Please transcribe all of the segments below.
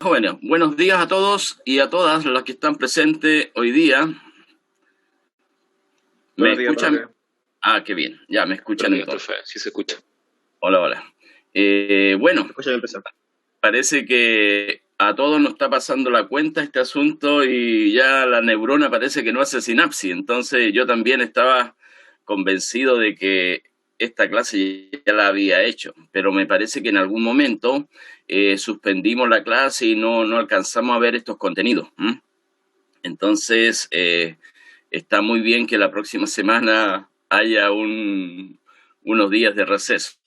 Jóvenes, buenos días a todos y a todas las que están presentes hoy día. ¿Me Buenos días, escuchan? profe. Ah, qué bien, ya me escuchan Buenos días, entonces. profe, sí se escucha. Hola, hola. Bueno, Escucha bien empezar. parece que a todos nos está pasando la cuenta este asunto y ya la neurona parece que no hace sinapsis. Entonces yo también estaba convencido de que esta clase ya la había hecho, pero me parece que en algún momento suspendimos la clase y no alcanzamos a ver estos contenidos. Entonces, está muy bien que la próxima semana haya unos días de receso.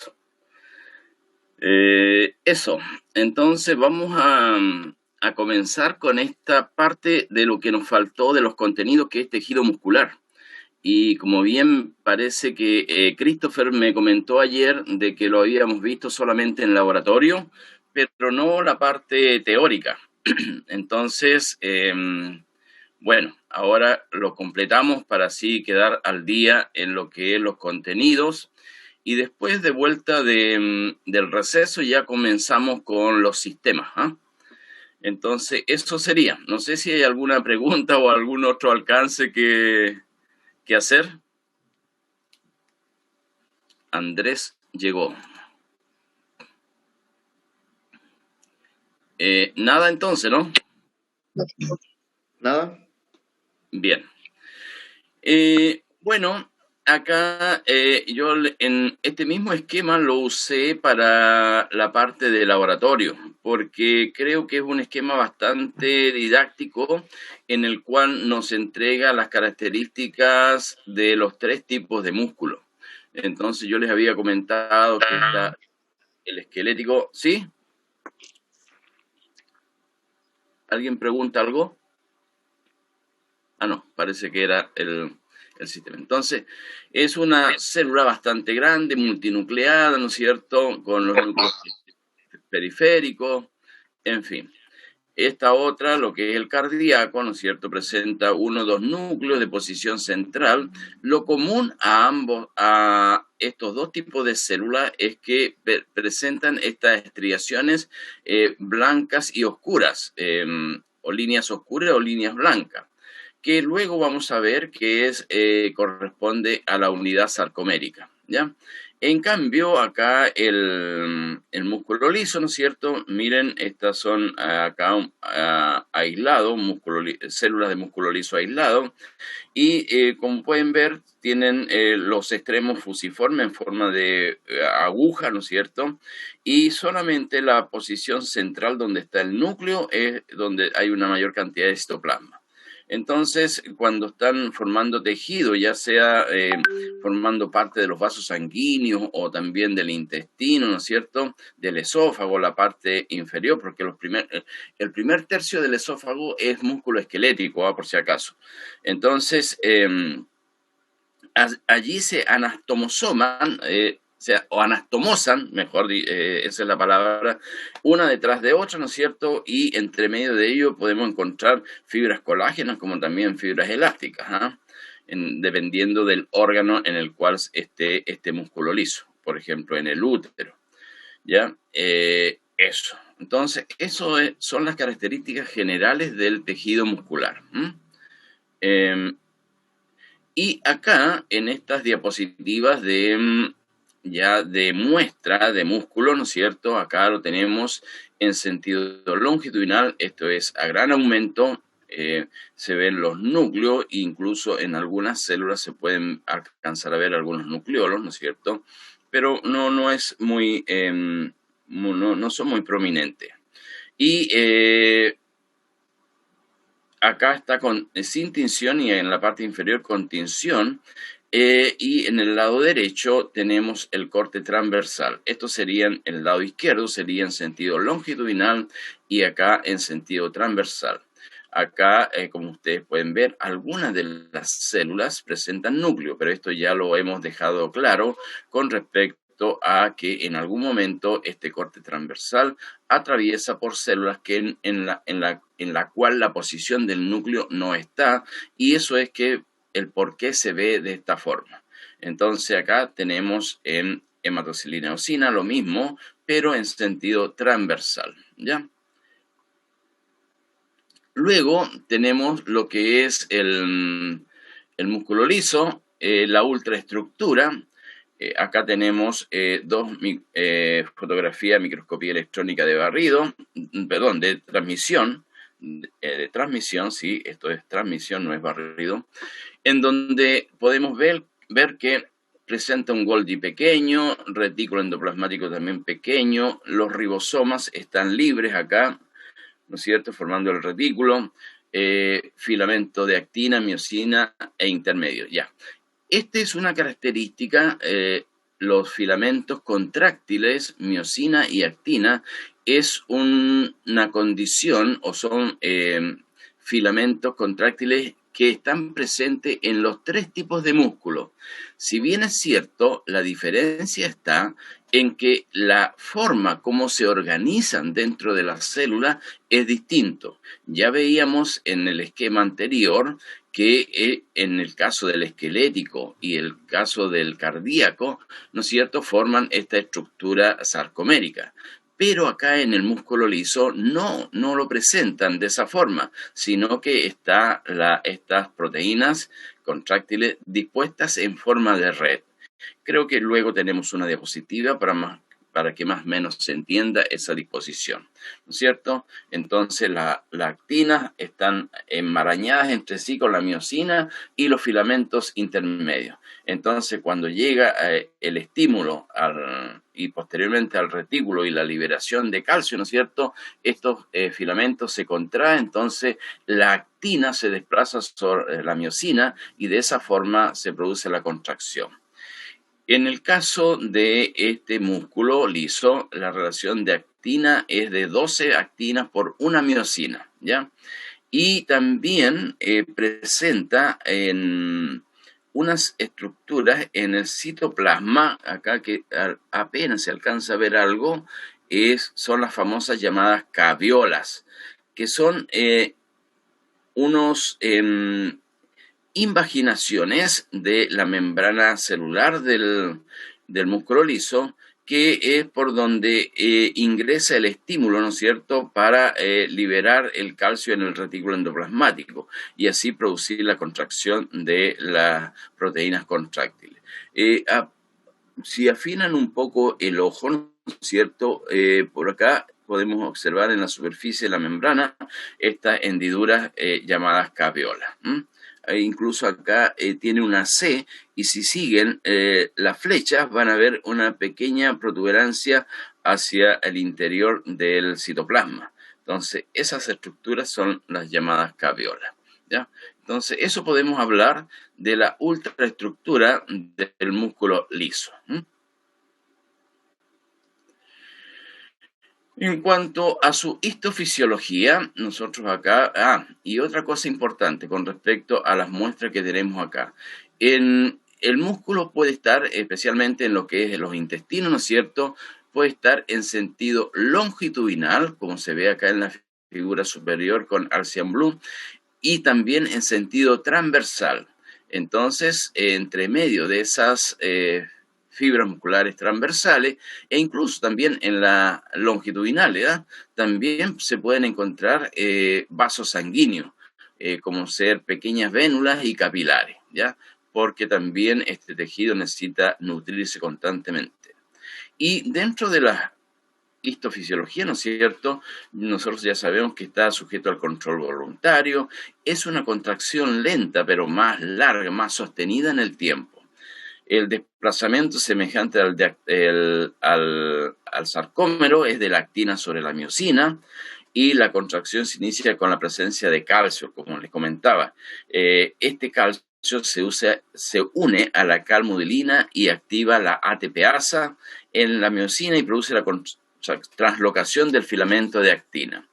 Eso, entonces vamos a comenzar con esta parte de lo que nos faltó de los contenidos, que es tejido muscular. Y como bien parece que Christopher me comentó ayer de que lo habíamos visto solamente en laboratorio, pero no la parte teórica. Entonces, bueno, ahora lo completamos para así quedar al día en lo que es los contenidos. Y después de vuelta del receso ya comenzamos con los sistemas. Entonces, eso sería. No sé si hay alguna pregunta o algún otro alcance que hacer. Andrés llegó. Nada entonces, ¿no? ¿Nada? Bien. Bueno, acá yo en este mismo esquema lo usé para la parte de laboratorio, porque creo que es un esquema bastante didáctico en el cual nos entrega las características de los 3 tipos de músculo. Entonces yo les había comentado que está el esquelético. ¿Sí? ¿Alguien pregunta algo? Ah, no, parece que era el sistema. Entonces, es una célula bastante grande, multinucleada, ¿no es cierto?, con los núcleos periféricos, en fin. Esta otra, lo que es el cardíaco, ¿no es cierto?, presenta 1 o 2 núcleos de posición central. Lo común a estos 2 tipos de células es que presentan estas estriaciones blancas y oscuras, o líneas oscuras o líneas blancas, que luego vamos a ver que corresponde a la unidad sarcomérica, ¿ya? En cambio, acá el músculo liso, ¿no es cierto? Miren, estas son acá aislados, células de músculo liso aislado, y como pueden ver, tienen los extremos fusiformes en forma de aguja, ¿no es cierto? Y solamente la posición central donde está el núcleo es donde hay una mayor cantidad de citoplasma. Entonces, cuando están formando tejido, ya sea formando parte de los vasos sanguíneos o también del intestino, ¿no es cierto?, del esófago, la parte inferior, porque el primer tercio del esófago es músculo esquelético, por si acaso. Entonces, allí se anastomosoman, o anastomosan, mejor, esa es la palabra, una detrás de otra, ¿no es cierto? Y entre medio de ello podemos encontrar fibras colágenas como también fibras elásticas, dependiendo del órgano en el cual esté este músculo liso, por ejemplo, en el útero, ¿ya? Eso. Entonces, son las características generales del tejido muscular. Y acá, en estas diapositivas ya de muestra de músculo, ¿no es cierto? Acá lo tenemos en sentido longitudinal, esto es a gran aumento, se ven los núcleos, incluso en algunas células se pueden alcanzar a ver algunos nucleolos, ¿no es cierto? Pero no es muy, no son muy prominentes. Y acá está sin tinción y en la parte inferior con tinción. Y en el lado derecho tenemos el corte transversal. Estos serían, el lado izquierdo sería en sentido longitudinal y acá en sentido transversal. Acá, como ustedes pueden ver, algunas de las células presentan núcleo, pero esto ya lo hemos dejado claro con respecto a que en algún momento este corte transversal atraviesa por células que en la cual la posición del núcleo no está, y eso es que el por qué se ve de esta forma. Entonces acá tenemos en hematocilina eosina lo mismo, pero en sentido transversal, ¿ya? Luego tenemos lo que es el músculo liso, la ultraestructura. Acá tenemos dos fotografías, microscopía electrónica de barrido, perdón, de transmisión, sí, esto es transmisión, no es barrido, en donde podemos ver que presenta un Golgi pequeño, retículo endoplasmático también pequeño, los ribosomas están libres acá, ¿no es cierto?, formando el retículo, filamento de actina, miosina e intermedio, ya. Esta es una característica, los filamentos contráctiles, miosina y actina, es una condición o son filamentos contráctiles que están presentes en los tres tipos de músculo. Si bien es cierto, la diferencia está en que la forma como se organizan dentro de la célula es distinto. Ya veíamos en el esquema anterior que en el caso del esquelético y el caso del cardíaco, ¿no es cierto?, forman esta estructura sarcomérica. Pero acá en el músculo liso no lo presentan de esa forma, sino que están estas proteínas contráctiles dispuestas en forma de red. Creo que luego tenemos una diapositiva para que más o menos se entienda esa disposición, ¿no es cierto? Entonces las actinas están enmarañadas entre sí con la miosina y los filamentos intermedios. Entonces cuando llega el estímulo y posteriormente al retículo y la liberación de calcio, ¿no es cierto?, estos filamentos se contraen, entonces la actina se desplaza sobre la miosina y de esa forma se produce la contracción. En el caso de este músculo liso, la relación de actina es de 12 actinas por una miosina, ¿ya? Y también presenta en unas estructuras en el citoplasma, acá que apenas se alcanza a ver algo, son las famosas llamadas caviolas, que son unos invaginaciones de la membrana celular del músculo liso, que es por donde ingresa el estímulo, ¿no es cierto?, para liberar el calcio en el retículo endoplasmático y así producir la contracción de las proteínas contráctiles. Si afinan un poco el ojo, ¿no es cierto?, por acá podemos observar en la superficie de la membrana estas hendiduras llamadas caviolas. Incluso acá tiene una C, y si siguen las flechas van a ver una pequeña protuberancia hacia el interior del citoplasma. Entonces esas estructuras son las llamadas caviolas, ¿ya? Entonces eso podemos hablar de la ultraestructura del músculo liso. En cuanto a su histofisiología, nosotros acá, y otra cosa importante con respecto a las muestras que tenemos acá, el músculo puede estar, especialmente en lo que es los intestinos, ¿no es cierto?, puede estar en sentido longitudinal, como se ve acá en la figura superior con Arcian Blue, y también en sentido transversal. Entonces, entre medio de esas fibras musculares transversales e incluso también en la longitudinalidad, también se pueden encontrar vasos sanguíneos, como ser pequeñas vénulas y capilares, ¿ya? Porque también este tejido necesita nutrirse constantemente. Y dentro de la histofisiología, ¿no es cierto?, nosotros ya sabemos que está sujeto al control voluntario, es una contracción lenta pero más larga, más sostenida en el tiempo. El desplazamiento semejante al sarcómero es de la actina sobre la miosina, y la contracción se inicia con la presencia de calcio, como les comentaba. Este calcio se une a la calmodulina y activa la ATPasa en la miosina y produce la translocación del filamento de actina.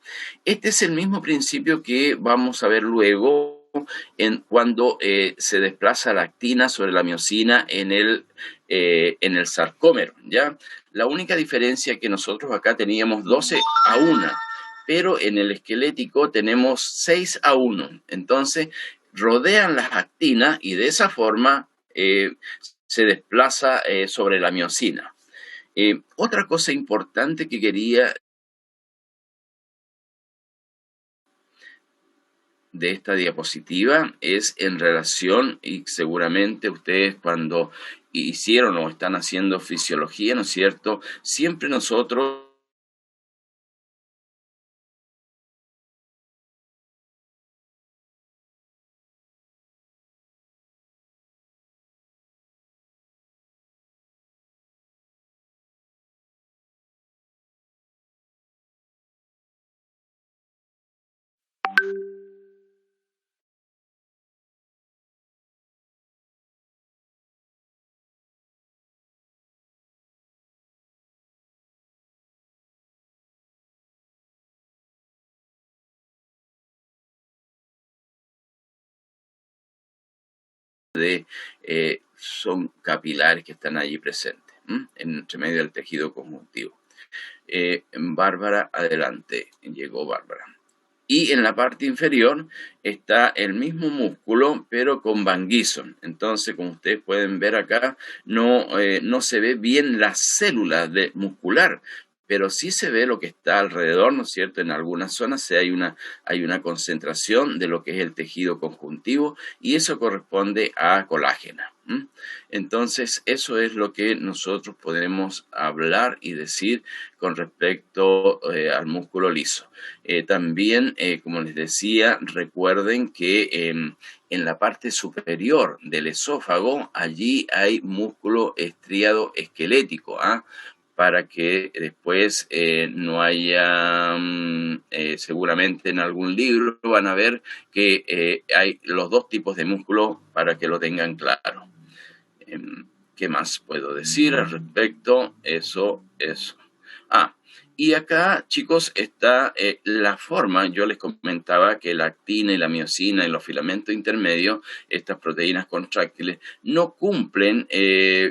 Este es el mismo principio que vamos a ver luego cuando se desplaza la actina sobre la miosina en el sarcómero, ¿ya? La única diferencia es que nosotros acá teníamos 12:1, pero en el esquelético tenemos 6:1. Entonces, rodean las actinas y de esa forma se desplaza sobre la miosina. Otra cosa importante que quería de esta diapositiva es en relación, y seguramente ustedes cuando hicieron o están haciendo fisiología, ¿no es cierto? Siempre nosotros son capilares que están allí presentes, entre medio del tejido conjuntivo. Bárbara, adelante, llegó Bárbara. Y en la parte inferior está el mismo músculo, pero con Van Gieson. Entonces, como ustedes pueden ver acá, no se ve bien la célula muscular, pero sí se ve lo que está alrededor, ¿no es cierto? En algunas zonas hay una concentración de lo que es el tejido conjuntivo y eso corresponde a colágeno. Entonces, eso es lo que nosotros podemos hablar y decir con respecto al músculo liso. También, como les decía, recuerden que en la parte superior del esófago, allí hay músculo estriado esquelético, para que después no haya, seguramente en algún libro van a ver que hay los dos tipos de músculo para que lo tengan claro. ¿Qué más puedo decir al respecto? Eso. Y acá, chicos, está la forma. Yo les comentaba que la actina y la miosina y los filamentos intermedios, estas proteínas contráctiles, no cumplen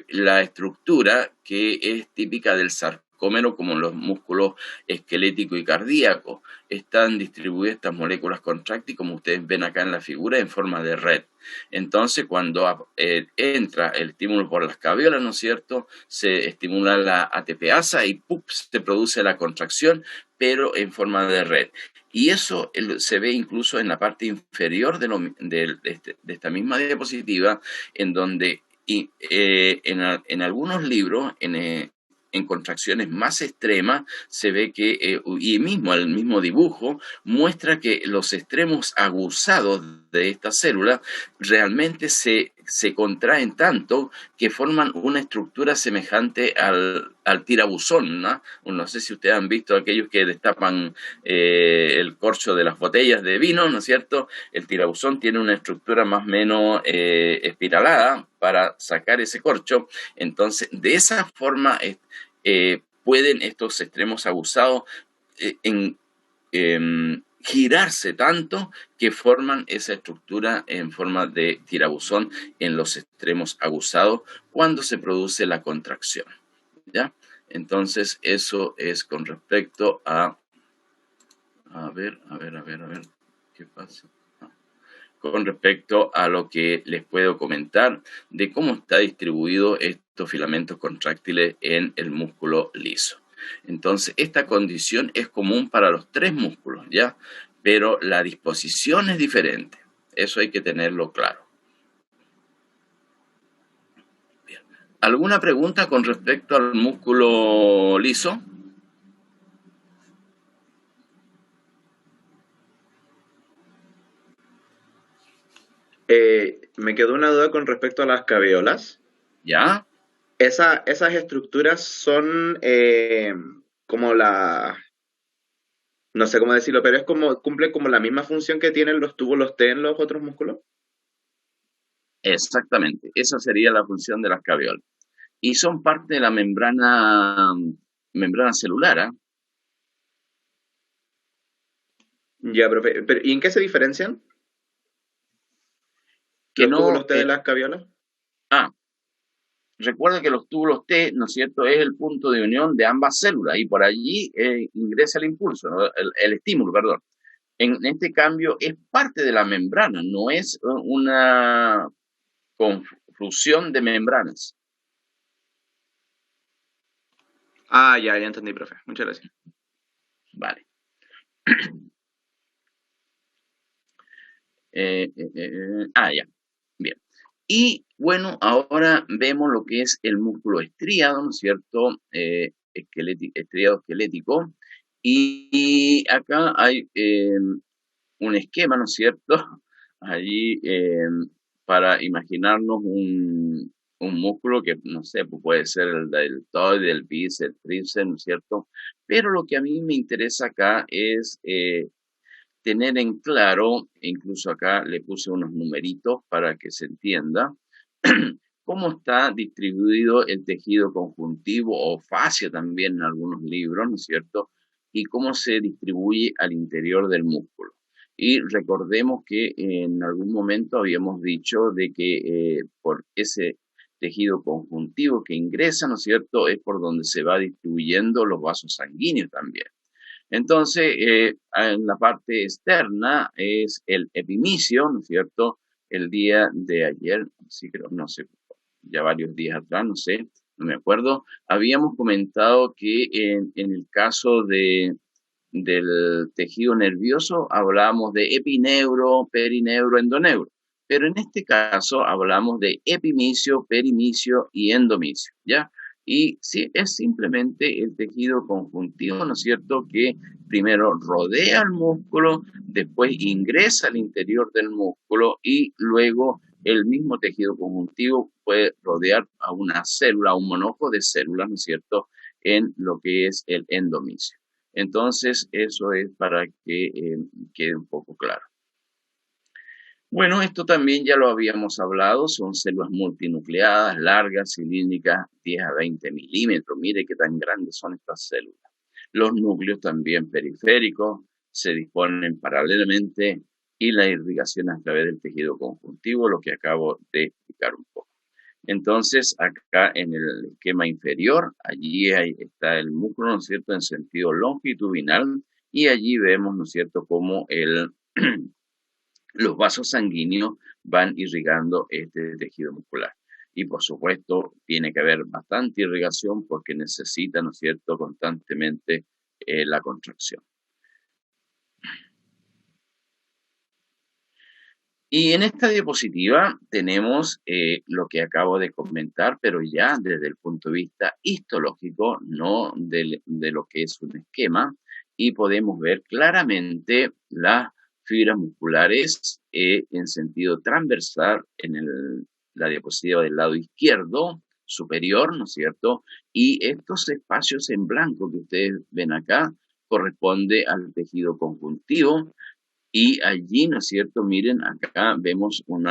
la estructura que es típica del sarcómero, como en los músculos esquelético y cardíaco. Están distribuidas estas moléculas contráctiles, como ustedes ven acá en la figura, en forma de red. Entonces, cuando entra el estímulo por las caveolas, ¿no es cierto?, se estimula la ATPasa y ¡pup!, se produce la contracción, pero en forma de red. Y eso se ve incluso en la parte inferior de esta misma diapositiva, en donde en algunos libros, en contracciones más extremas, se ve que, y mismo el mismo dibujo, muestra que los extremos aguzados de esta célula realmente se contraen tanto que forman una estructura semejante al tirabuzón, ¿no? No sé si ustedes han visto aquellos que destapan el corcho de las botellas de vino, ¿no es cierto? El tirabuzón tiene una estructura más o menos espiralada para sacar ese corcho. Entonces, de esa forma pueden estos extremos abusados girarse tanto que forman esa estructura en forma de tirabuzón en los extremos aguzados cuando se produce la contracción, ¿ya? Entonces, eso es con respecto a ver, ¿qué pasa? Con respecto a lo que les puedo comentar de cómo está distribuido estos filamentos contráctiles en el músculo liso. Entonces, esta condición es común para los tres músculos, ¿ya? Pero la disposición es diferente. Eso hay que tenerlo claro. Bien. ¿Alguna pregunta con respecto al músculo liso? Me quedó una duda con respecto a las caveolas. ¿Ya? Esas estructuras son como No sé cómo decirlo, pero es como, cumple como la misma función que tienen los túbulos T en los otros músculos. Exactamente, esa sería la función de las caviolas. Y son parte de la membrana celular, ¿ah? Ya, profe, pero ¿y en qué se diferencian Que los no, túbulos T de las caviolas? ah, recuerda que los túbulos T, ¿no es cierto?, es el punto de unión de ambas células y por allí ingresa el impulso, ¿no? El estímulo, perdón. En este cambio es parte de la membrana, no es una confusión de membranas. Ah, ya entendí, profe. Muchas gracias. Vale. Ya. Bien. Y bueno, ahora vemos lo que es el músculo estriado, ¿no es cierto? Estriado esquelético. Y acá hay un esquema, ¿no es cierto? Allí para imaginarnos un músculo que, no sé, pues puede ser el deltoide, el bíceps, el tríceps, ¿no es cierto? Pero lo que a mí me interesa acá es tener en claro, incluso acá le puse unos numeritos para que se entienda, cómo está distribuido el tejido conjuntivo o fascia también en algunos libros, ¿no es cierto? Y cómo se distribuye al interior del músculo. Y recordemos que en algún momento habíamos dicho de que por ese tejido conjuntivo que ingresa, ¿no es cierto?, es por donde se va distribuyendo los vasos sanguíneos también. Entonces, en la parte externa es el epimicio, ¿no es cierto? El día de ayer, sí creo, no sé, ya varios días atrás, no sé, no me acuerdo, habíamos comentado que en el caso del tejido nervioso hablábamos de epineuro, perineuro, endoneuro, pero en este caso hablamos de epimicio, perimicio y endomicio, ¿ya? Y sí, es simplemente el tejido conjuntivo, ¿no es cierto?, que primero rodea el músculo, después ingresa al interior del músculo y luego el mismo tejido conjuntivo puede rodear a una célula, a un manojo de células, ¿no es cierto?, en lo que es el endomicio. Entonces, eso es para que quede un poco claro. Bueno, esto también ya lo habíamos hablado, son células multinucleadas, largas, cilíndricas, 10 a 20 milímetros. Mire qué tan grandes son estas células. Los núcleos también periféricos se disponen paralelamente y la irrigación a través del tejido conjuntivo, lo que acabo de explicar un poco. Entonces, acá en el esquema inferior, allí está el músculo, ¿no es cierto?, en sentido longitudinal, y allí vemos, ¿no es cierto?, cómo los vasos sanguíneos van irrigando este tejido muscular. Y por supuesto, tiene que haber bastante irrigación porque necesita, ¿no es cierto?, constantemente la contracción. Y en esta diapositiva tenemos lo que acabo de comentar, pero ya desde el punto de vista histológico, no de lo que es un esquema, y podemos ver claramente las fibras musculares en sentido transversal en la diapositiva del lado izquierdo superior, ¿no es cierto? Y estos espacios en blanco que ustedes ven acá corresponde al tejido conjuntivo y allí, ¿no es cierto? Miren, acá vemos un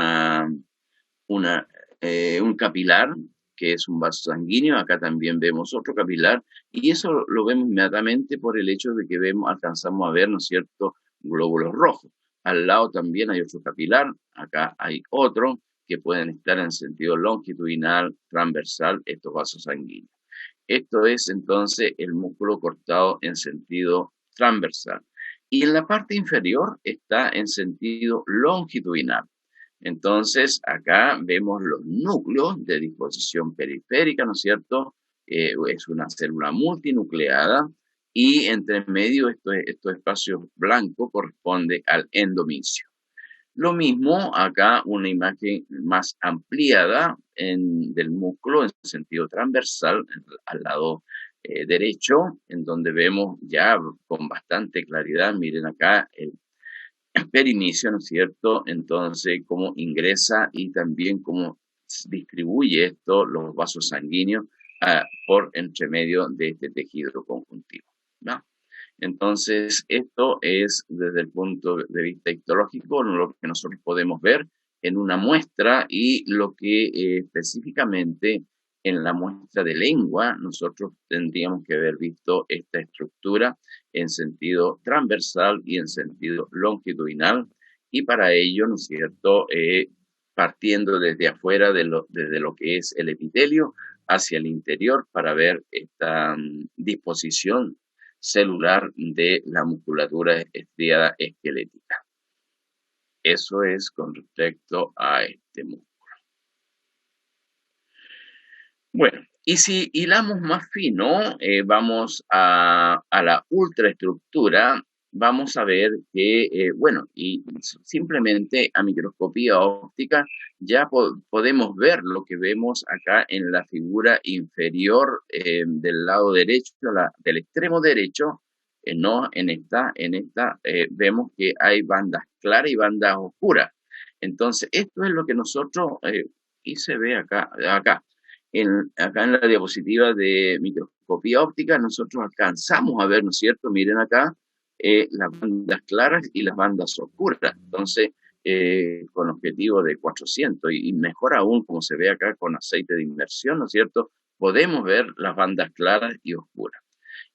capilar, que es un vaso sanguíneo, acá también vemos otro capilar, y eso lo vemos inmediatamente por el hecho de que alcanzamos a ver, ¿no es cierto?, glóbulos rojos. Al lado también hay otro capilar, acá hay otro, que pueden estar en sentido longitudinal, transversal, estos vasos sanguíneos. Esto es entonces el músculo cortado en sentido transversal. Y en la parte inferior está en sentido longitudinal. Entonces, acá vemos los núcleos de disposición periférica, ¿no es cierto? Es una célula multinucleada y entre medio estos espacios blancos corresponde al endomicio. Lo mismo acá, una imagen más ampliada del músculo en sentido transversal al lado derecho, en donde vemos ya con bastante claridad, miren acá el perinicio, ¿no es cierto? Entonces, cómo ingresa y también cómo distribuye esto, los vasos sanguíneos, por entre medio de este tejido conjuntivo, ¿no? Entonces, esto es desde el punto de vista histológico lo que nosotros podemos ver en una muestra y lo que específicamente en la muestra de lengua nosotros tendríamos que haber visto esta estructura en sentido transversal y en sentido longitudinal y para ello, ¿no es cierto?, partiendo desde afuera desde lo que es el epitelio hacia el interior para ver esta disposición celular de la musculatura estriada esquelética. Eso es con respecto a este músculo. Bueno, y si hilamos más fino, vamos a la ultraestructura, vamos a ver que, bueno, y simplemente a microscopía óptica ya podemos ver lo que vemos acá en la figura inferior del lado derecho, del extremo derecho, no en esta, vemos que hay bandas claras y bandas oscuras. Entonces, esto es lo que nosotros, y se ve acá. Acá en la diapositiva de microscopía óptica nosotros alcanzamos a ver, ¿no es cierto? Miren acá las bandas claras y las bandas oscuras. Entonces, con objetivo de 400 y mejor aún, como se ve acá con aceite de inmersión, ¿no es cierto? Podemos ver las bandas claras y oscuras.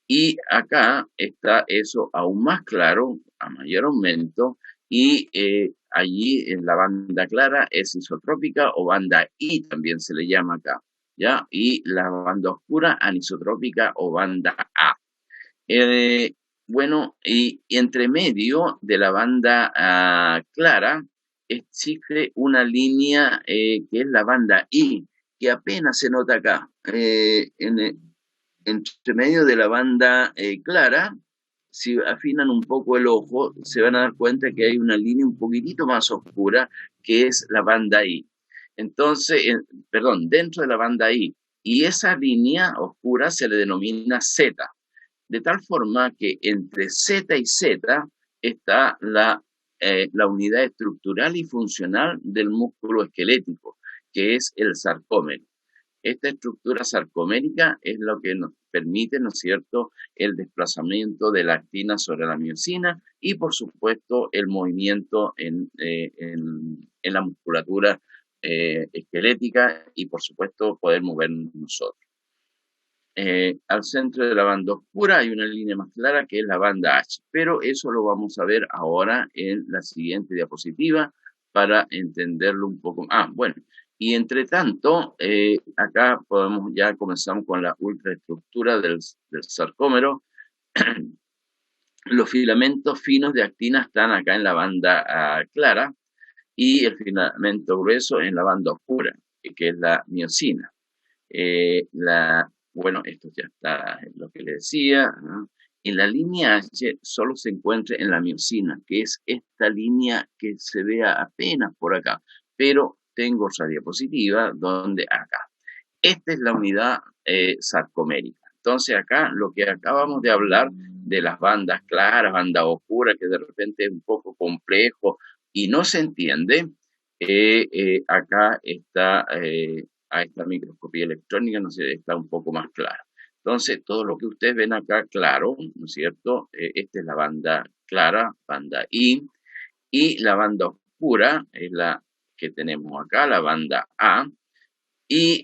Y acá está eso aún más claro, a mayor aumento, y allí en la banda clara es isotrópica o banda I también se le llama acá, ¿ya? Y la banda oscura anisotrópica o banda A. Bueno, y entre medio de la banda clara existe una línea que es la banda I, que apenas se nota acá. Entre medio de la banda clara, si afinan un poco el ojo, se van a dar cuenta que hay una línea un poquitito más oscura, que es la banda I. Entonces, perdón, dentro de la banda I. Y esa línea oscura se le denomina Z. De tal forma que entre Z y Z está la unidad estructural y funcional del músculo esquelético, que es el sarcómero. Esta estructura sarcomérica es lo que nos permite, ¿no es cierto?, el desplazamiento de la actina sobre la miosina y, por supuesto, el movimiento en la musculatura esquelética y, por supuesto, poder movernos nosotros. Al centro de la banda oscura hay una línea más clara que es la banda H, pero eso lo vamos a ver ahora en la siguiente diapositiva para entenderlo un poco. Bueno, y entre tanto, acá ya comenzamos con la ultraestructura del sarcómero. Los filamentos finos de actina están acá en la banda clara y el filamento grueso en la banda oscura, que es la miosina. Bueno, esto ya está en lo que le decía, ¿no? En la línea H solo se encuentra en la miosina, que es esta línea que se vea apenas por acá, pero tengo otra diapositiva donde acá. Esta es la unidad sarcomérica. Entonces acá lo que acabamos de hablar de las bandas claras, bandas oscuras, que de repente es un poco complejo y no se entiende, acá está a esta microscopía electrónica, no sé, está un poco más claro. Entonces, todo lo que ustedes ven acá claro, ¿no es cierto? Esta es la banda clara, banda I, y la banda oscura es la que tenemos acá, la banda A, y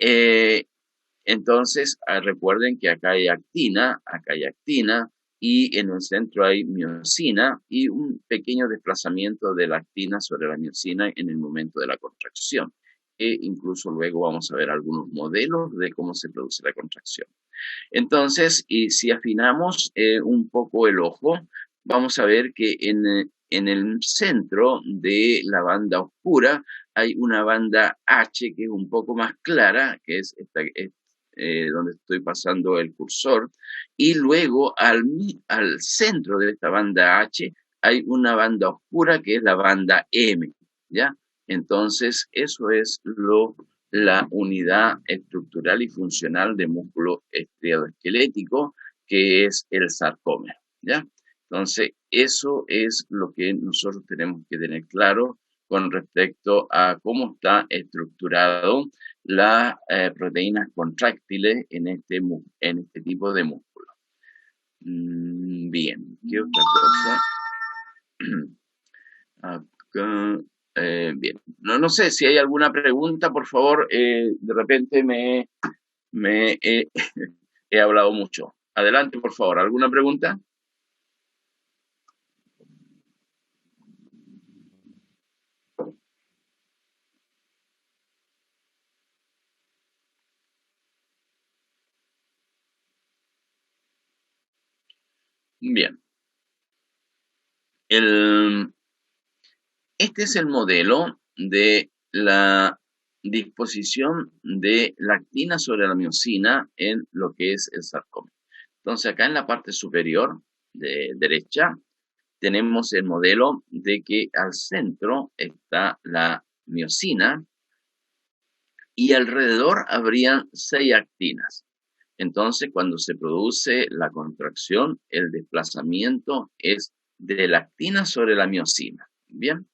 entonces recuerden que acá hay actina, y en el centro hay miosina y un pequeño desplazamiento de la actina sobre la miosina en el momento de la contracción. E incluso luego vamos a ver algunos modelos de cómo se produce la contracción. Entonces, y si afinamos un poco el ojo, vamos a ver que en el centro de la banda oscura hay una banda H que es un poco más clara, que es esta, donde estoy pasando el cursor, y luego al centro de esta banda H hay una banda oscura que es la banda M, ¿ya? Entonces, eso es la unidad estructural y funcional de músculo estriado esquelético, que es el sarcómero, ¿ya? Entonces, eso es lo que nosotros tenemos que tener claro con respecto a cómo está estructurado las proteínas contráctiles en este tipo de músculo. Bien, ¿qué otra cosa? Acá, bien, no sé si hay alguna pregunta, por favor, de repente me he hablado mucho. Adelante, por favor, ¿alguna pregunta? Bien, el, este es el modelo de la disposición de la actina sobre la miosina en lo que es el sarcoma. Entonces, acá en la parte superior de derecha tenemos el modelo de que al centro está la miosina y alrededor habrían 6 actinas. Entonces, cuando se produce la contracción, el desplazamiento es de la actina sobre la miosina. Bien,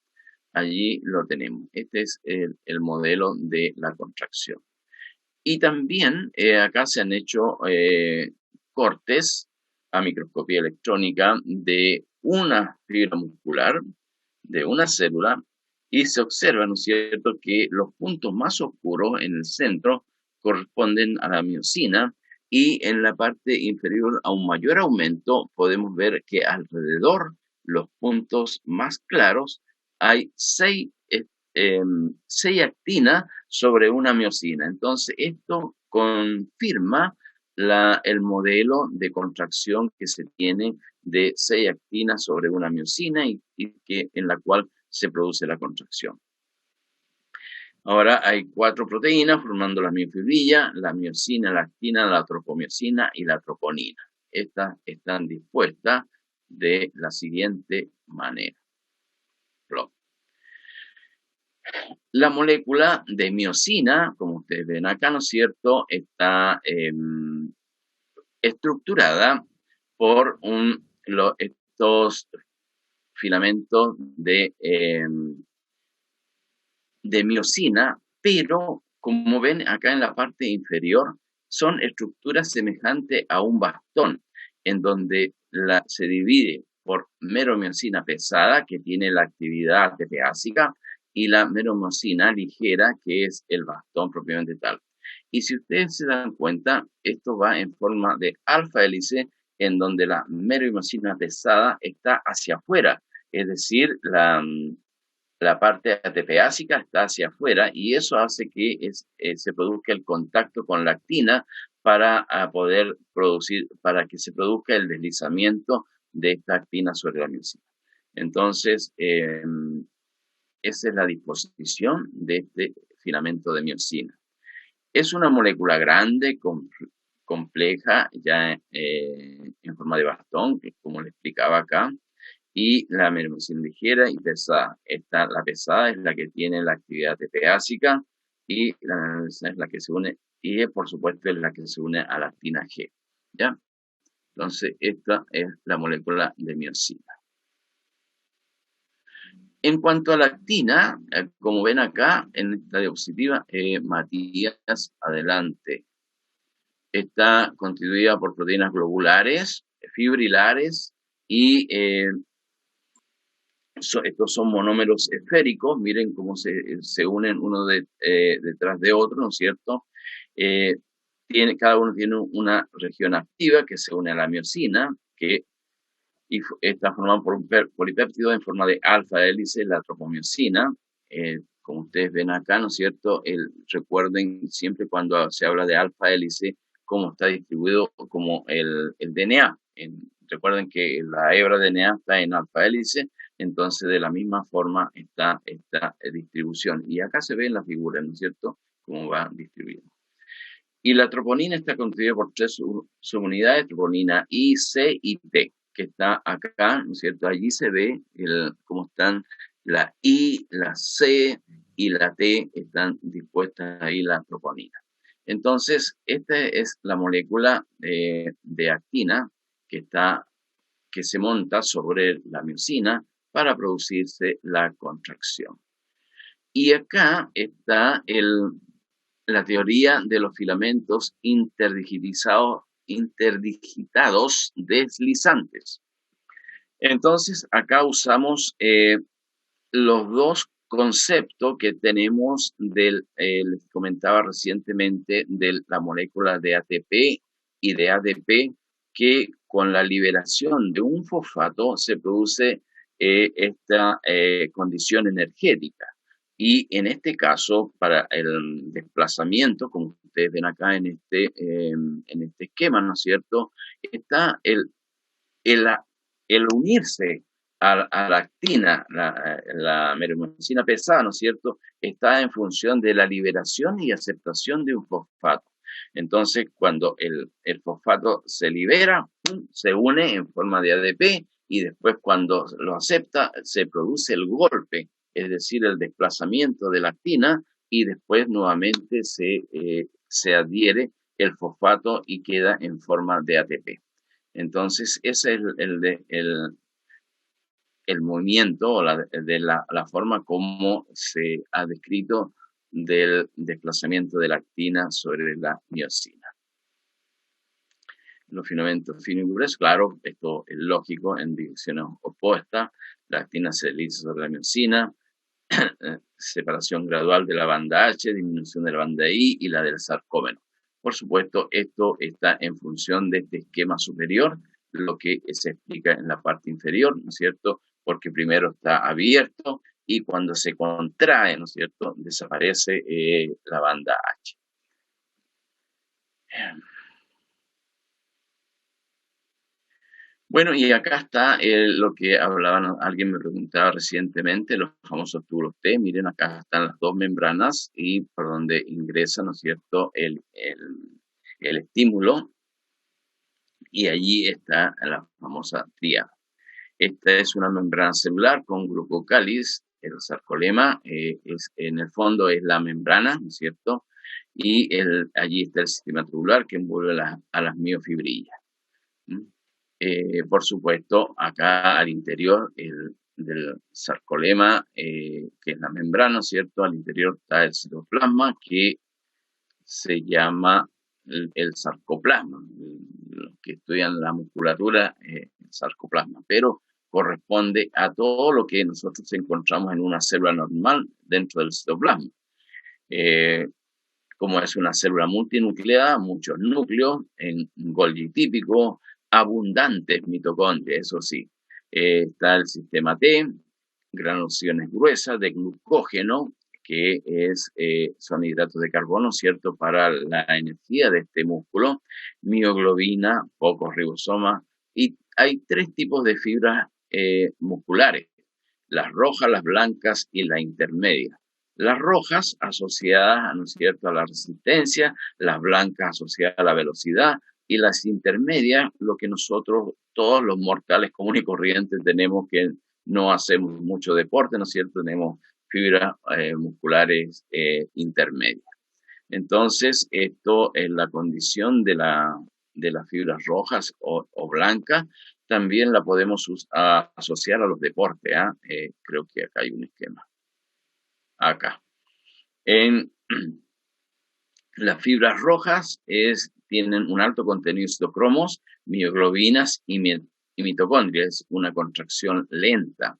allí lo tenemos. Este es el modelo de la contracción. Y también acá se han hecho cortes a microscopía electrónica de una fibra muscular, de una célula, y se observa, ¿no es cierto?, que los puntos más oscuros en el centro corresponden a la miosina y en la parte inferior a un mayor aumento podemos ver que alrededor los puntos más claros hay 6 actinas sobre una miosina. Entonces, esto confirma el modelo de contracción que se tiene de 6 actinas sobre una miosina y que, en la cual se produce la contracción. Ahora hay 4 proteínas formando la miofibrilla, la miosina, la actina, la tropomiosina y la troponina. Estas están dispuestas de la siguiente manera. La molécula de miosina, como ustedes ven acá, ¿no es cierto?, está estructurada por estos filamentos de miosina, pero como ven acá en la parte inferior, son estructuras semejantes a un bastón, en donde se divide por meromiosina pesada, que tiene la actividad ATPásica, y la meromiosina ligera, que es el bastón propiamente tal. Y si ustedes se dan cuenta, esto va en forma de alfa hélice, en donde la meromiosina pesada está hacia afuera, es decir, la parte ATPásica está hacia afuera y eso hace que se produzca el contacto con la actina para poder producir, para que se produzca el deslizamiento de esta actina sobre la miosina. Entonces, esa es la disposición de este filamento de miosina. Es una molécula grande, compleja, ya en forma de bastón, como le explicaba acá, y la meromiosina ligera y pesada. La pesada es la que tiene la actividad ATPásica y la meromiosina es la que se une, y por supuesto es la que se une a la actina G. ¿Ya? Entonces, esta es la molécula de miosina. En cuanto a la actina, como ven acá en esta diapositiva, Matías, adelante. Está constituida por proteínas globulares, fibrilares y estos son monómeros esféricos, miren cómo se unen uno detrás de otro, ¿no es cierto? Cada uno tiene una región activa que se une a la miosina, que está formada por un polipéptido en forma de alfa hélice, la tropomiosina. Como ustedes ven acá, ¿no es cierto? Recuerden siempre cuando se habla de alfa hélice, cómo está distribuido como el DNA. Recuerden que la hebra de DNA está en alfa hélice, entonces de la misma forma está esta distribución. Y acá se ve en la figura, ¿no es cierto?, cómo va distribuido. Y la troponina está constituida por 3 subunidades, troponina I, C y T, que está acá, ¿no es cierto? Allí se ve cómo están la I, la C y la T, están dispuestas ahí la troponina. Entonces, esta es la molécula de actina que se monta sobre la miosina para producirse la contracción. Y acá está la teoría de los filamentos interdigitizados interdigitados deslizantes. Entonces, acá usamos los dos conceptos que tenemos les comentaba recientemente, de la molécula de ATP y de ADP, que con la liberación de un fosfato se produce esta condición energética. Y en este caso, para el desplazamiento, como ustedes ven acá en este esquema, ¿no es cierto?, está el, el unirse a la actina, la meromicina pesada, ¿no es cierto?, está en función de la liberación y aceptación de un fosfato. Entonces, cuando el fosfato se libera, se une en forma de ADP y después cuando lo acepta, se produce el golpe, es decir, el desplazamiento de la actina y después nuevamente se adhiere el fosfato y queda en forma de ATP. Entonces, ese es el movimiento o la forma como se ha descrito del desplazamiento de la actina sobre la miosina. Los filamentos finos y gruesos, claro, esto es lógico, en direcciones opuestas. La actina se desliza sobre la miosina, separación gradual de la banda H, disminución de la banda I y la del sarcómero. Por supuesto, esto está en función de este esquema superior, lo que se explica en la parte inferior, ¿no es cierto?, porque primero está abierto y cuando se contrae, ¿no es cierto?, desaparece la banda H. Bueno, y acá está lo que hablaban, alguien me preguntaba recientemente, los famosos tubos T. Miren, acá están las dos membranas y por donde ingresa, ¿no es cierto?, el estímulo, y allí está la famosa tríada. Esta es una membrana celular con glucocáliz. El sarcolema en el fondo es la membrana, ¿no es cierto?, y allí está el sistema tubular que envuelve a las miofibrillas. Por supuesto, acá al interior del sarcolema, que es la membrana, ¿cierto?, al interior está el citoplasma, que se llama el sarcoplasma. Los que estudian la musculatura, el sarcoplasma, pero corresponde a todo lo que nosotros encontramos en una célula normal dentro del citoplasma. Como es una célula multinucleada, muchos núcleos, en Golgi típico, abundantes mitocondrias, eso sí. Está el sistema T, granulaciones gruesas de glucógeno, que son hidratos de carbono, ¿cierto?, para la energía de este músculo, mioglobina, pocos ribosomas, y hay tres tipos de fibras musculares: las rojas, las blancas y la intermedia. Las rojas asociadas, ¿no es cierto?, a la resistencia, las blancas asociadas a la velocidad y las intermedias, lo que nosotros, todos los mortales comunes y corrientes, tenemos, que no hacemos mucho deporte, ¿no es cierto?, tenemos fibras musculares intermedias. Entonces, esto es la condición de las fibras rojas o blancas. También la podemos asociar a los deportes. Creo que acá hay un esquema. Acá. En las fibras rojas tienen un alto contenido de citocromos, mioglobinas y mitocondrias, una contracción lenta.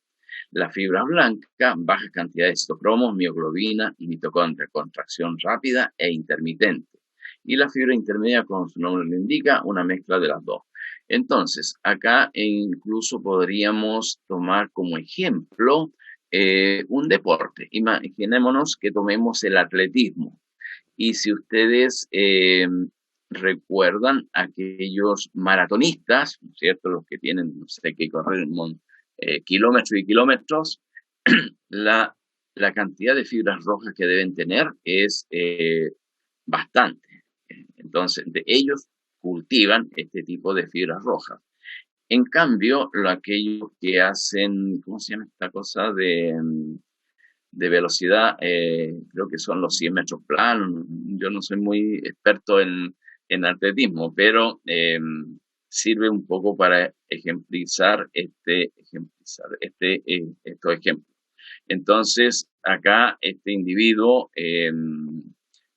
La fibra blanca, baja cantidad de citocromos, mioglobina y mitocondria, contracción rápida e intermitente. Y la fibra intermedia, como su nombre lo indica, una mezcla de las dos. Entonces, acá incluso podríamos tomar como ejemplo un deporte. Imaginémonos que tomemos el atletismo. Y si ustedes recuerdan aquellos maratonistas, ¿no es cierto?, los que tienen, no sé, que correr kilómetros y kilómetros, la cantidad de fibras rojas que deben tener es bastante. Entonces, ellos cultivan este tipo de fibras rojas. En cambio, aquellos que hacen, ¿cómo se llama esta cosa de velocidad? Creo que son los 100 metros planos. Yo no soy muy experto en atletismo, pero sirve un poco para ejemplizar estos ejemplos. Entonces, acá este individuo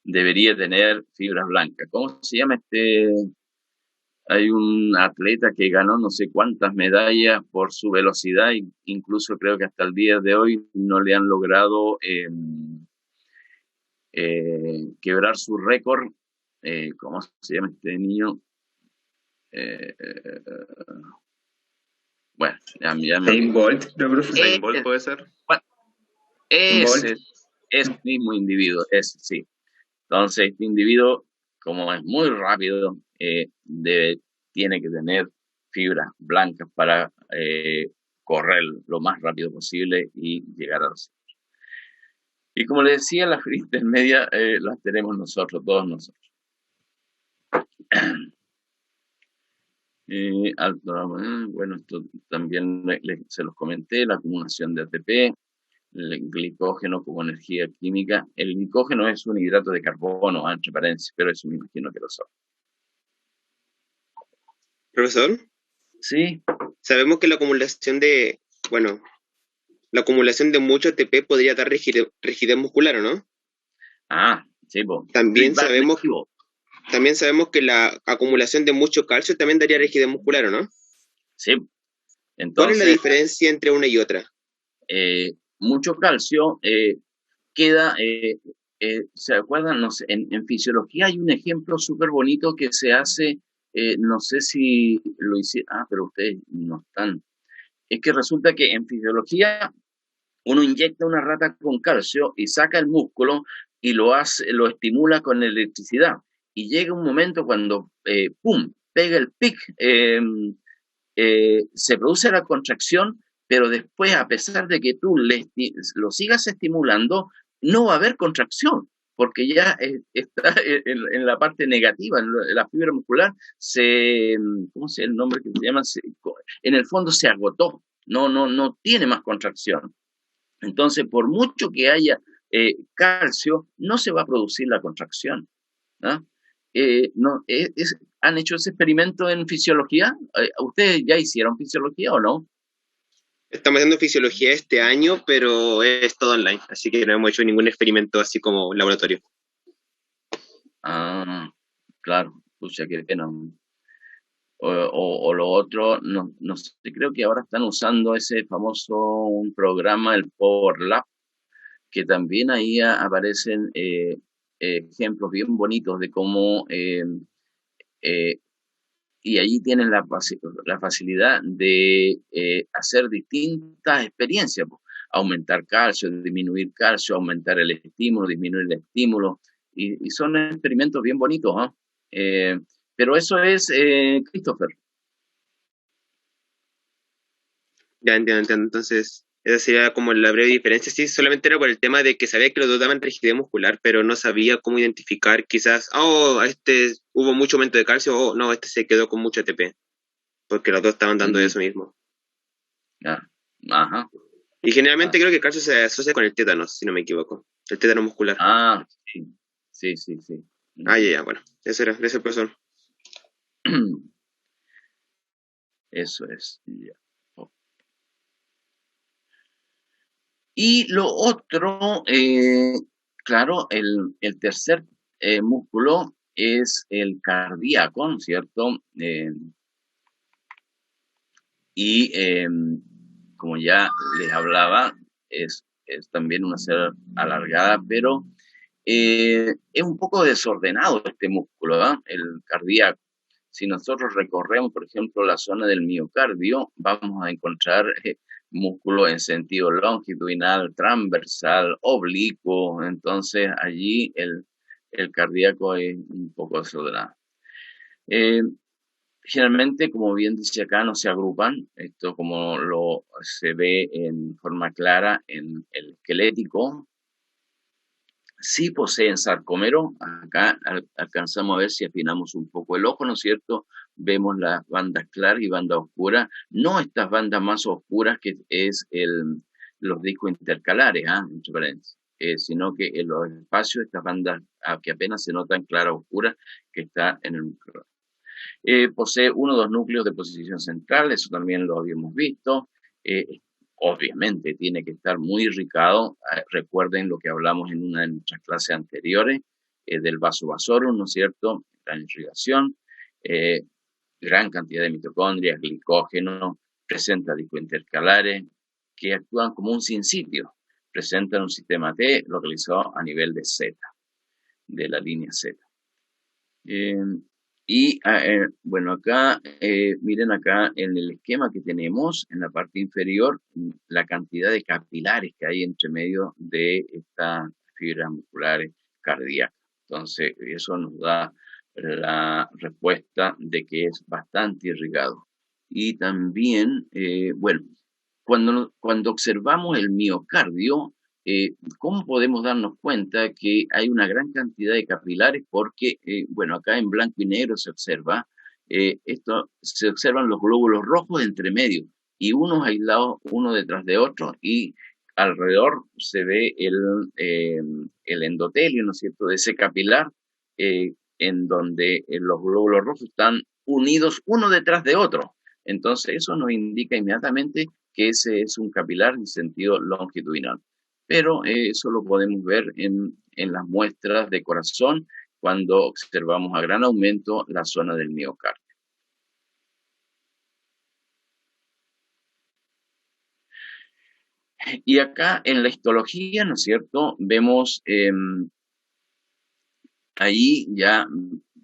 debería tener fibras blancas. ¿Cómo se llama hay un atleta que ganó no sé cuántas medallas por su velocidad, e incluso creo que hasta el día de hoy no le han logrado quebrar su récord. ¿Cómo se llama este niño? Eh, eh, bueno, ya me Usain olvidé. Bolt, no, pero Usain Bolt Eh, puede ser. bueno, Bolt. ese, ese mismo individuo, ese sí. Entonces, este individuo, como es muy rápido, tiene que tener fibras blancas para correr lo más rápido posible y llegar a los... Y como les decía, las fibras media las tenemos nosotros, todos nosotros. Bueno, esto también se los comenté, la acumulación de ATP, el glicógeno como energía química. El glicógeno es un hidrato de carbono, entre paréntesis, pero eso me imagino que lo saben. Profesor, Sí, sabemos que bueno, la acumulación de mucho ATP podría dar rigidez muscular, ¿o no? sí, pues. También Feedback sabemos, negativo. también sabemos que la acumulación de mucho calcio también daría rigidez muscular, ¿o no? Sí, ¿Cuál es la entonces, diferencia entre una y otra? mucho calcio queda, ¿se acuerdan? No sé, en fisiología hay un ejemplo súper bonito que se hace, no sé si lo hicieron, pero ustedes no están. Es que resulta que en fisiología uno inyecta una rata con calcio y saca el músculo y lo estimula con electricidad. Y llega un momento cuando, ¡pum!, pega el pic, se produce la contracción, pero después, a pesar de que tú lo sigas estimulando, no va a haber contracción, porque ya está en la parte negativa, en la fibra muscular, ¿cómo se llama el nombre que se llama? En el fondo se agotó, no tiene más contracción. Entonces, por mucho que haya calcio, no se va a producir la contracción, ¿no? No, ¿Han hecho ese experimento en fisiología? ¿Ustedes ya hicieron fisiología o no? Estamos haciendo fisiología este año, pero es todo online, así que no hemos hecho ningún experimento así como laboratorio. Claro, pucha, qué pena. O lo otro, no sé, creo que ahora están usando ese famoso un programa, el Power Lab, que también ahí aparecen ejemplos bien bonitos de cómo eh, y allí tienen la facilidad de hacer distintas experiencias, po. Aumentar calcio, disminuir calcio, aumentar el estímulo, disminuir el estímulo, y son experimentos bien bonitos, ¿no? Pero eso es, Christopher. Ya entiendo. Entonces, esa sería como la breve diferencia. Sí, solamente era por el tema de que sabía que los dos daban rigidez muscular, pero no sabía cómo identificar quizás, este hubo mucho aumento de calcio, o no, este se quedó con mucho ATP, porque los dos estaban dando Ujú. eso mismo. Ah, ajá. Y Ah, generalmente creo que el calcio se asocia con el tétano, si no me equivoco. El tétano muscular. sí, sí, sí, sí. Ya, bueno. Eso era, gracias, profesor. Eso es. Ya. Y lo otro, claro, el tercer músculo es el cardíaco, ¿no es cierto? Y como ya les hablaba, es también una célula alargada, pero es un poco desordenado este músculo, ¿ah? El cardíaco. Si nosotros recorremos, por ejemplo, la zona del miocardio, vamos a encontrar músculo en sentido longitudinal, transversal, oblicuo. Entonces, allí el cardíaco es un poco desordenado. Eh, Generalmente, como bien dice acá, no se agrupan, esto como lo se ve en forma clara en el esquelético. Sí poseen sarcómero, acá alcanzamos a ver si afinamos un poco el ojo, ¿no es cierto? Vemos las bandas claras y bandas oscuras, no estas bandas más oscuras que es los discos intercalares, entre paréntesis, sino que en los espacios, estas bandas que apenas se notan claras oscuras, que está en el micro. Posee uno o dos núcleos de posición central, eso también lo habíamos visto. Obviamente tiene que estar muy irrigado. Recuerden lo que hablamos en una de nuestras clases anteriores del vaso vasorum, ¿no es cierto? La irrigación. gran cantidad de mitocondrias, glicógeno, presenta discos intercalares que actúan como un sinsitio, presentan un sistema T localizado a nivel de Z, de la línea Z. Bueno, acá, miren acá en el esquema que tenemos, en la parte inferior, la cantidad de capilares que hay entre medio de estas fibras musculares cardíacas. Entonces, eso nos da la respuesta de que es bastante irrigado. Y también, bueno, cuando observamos el miocardio, ¿cómo podemos darnos cuenta que hay una gran cantidad de capilares? Porque, bueno, acá en blanco y negro se observa, se observan los glóbulos rojos entre medio y unos aislados uno detrás de otro y alrededor se ve el endotelio, ¿no es cierto?, de ese capilar, en donde los glóbulos rojos están unidos uno detrás de otro. Entonces, eso nos indica inmediatamente que ese es un capilar en sentido longitudinal. Pero eso lo podemos ver en las muestras de corazón cuando observamos a gran aumento la zona del miocardio. Y acá en la histología, ¿no es cierto?, vemos ahí ya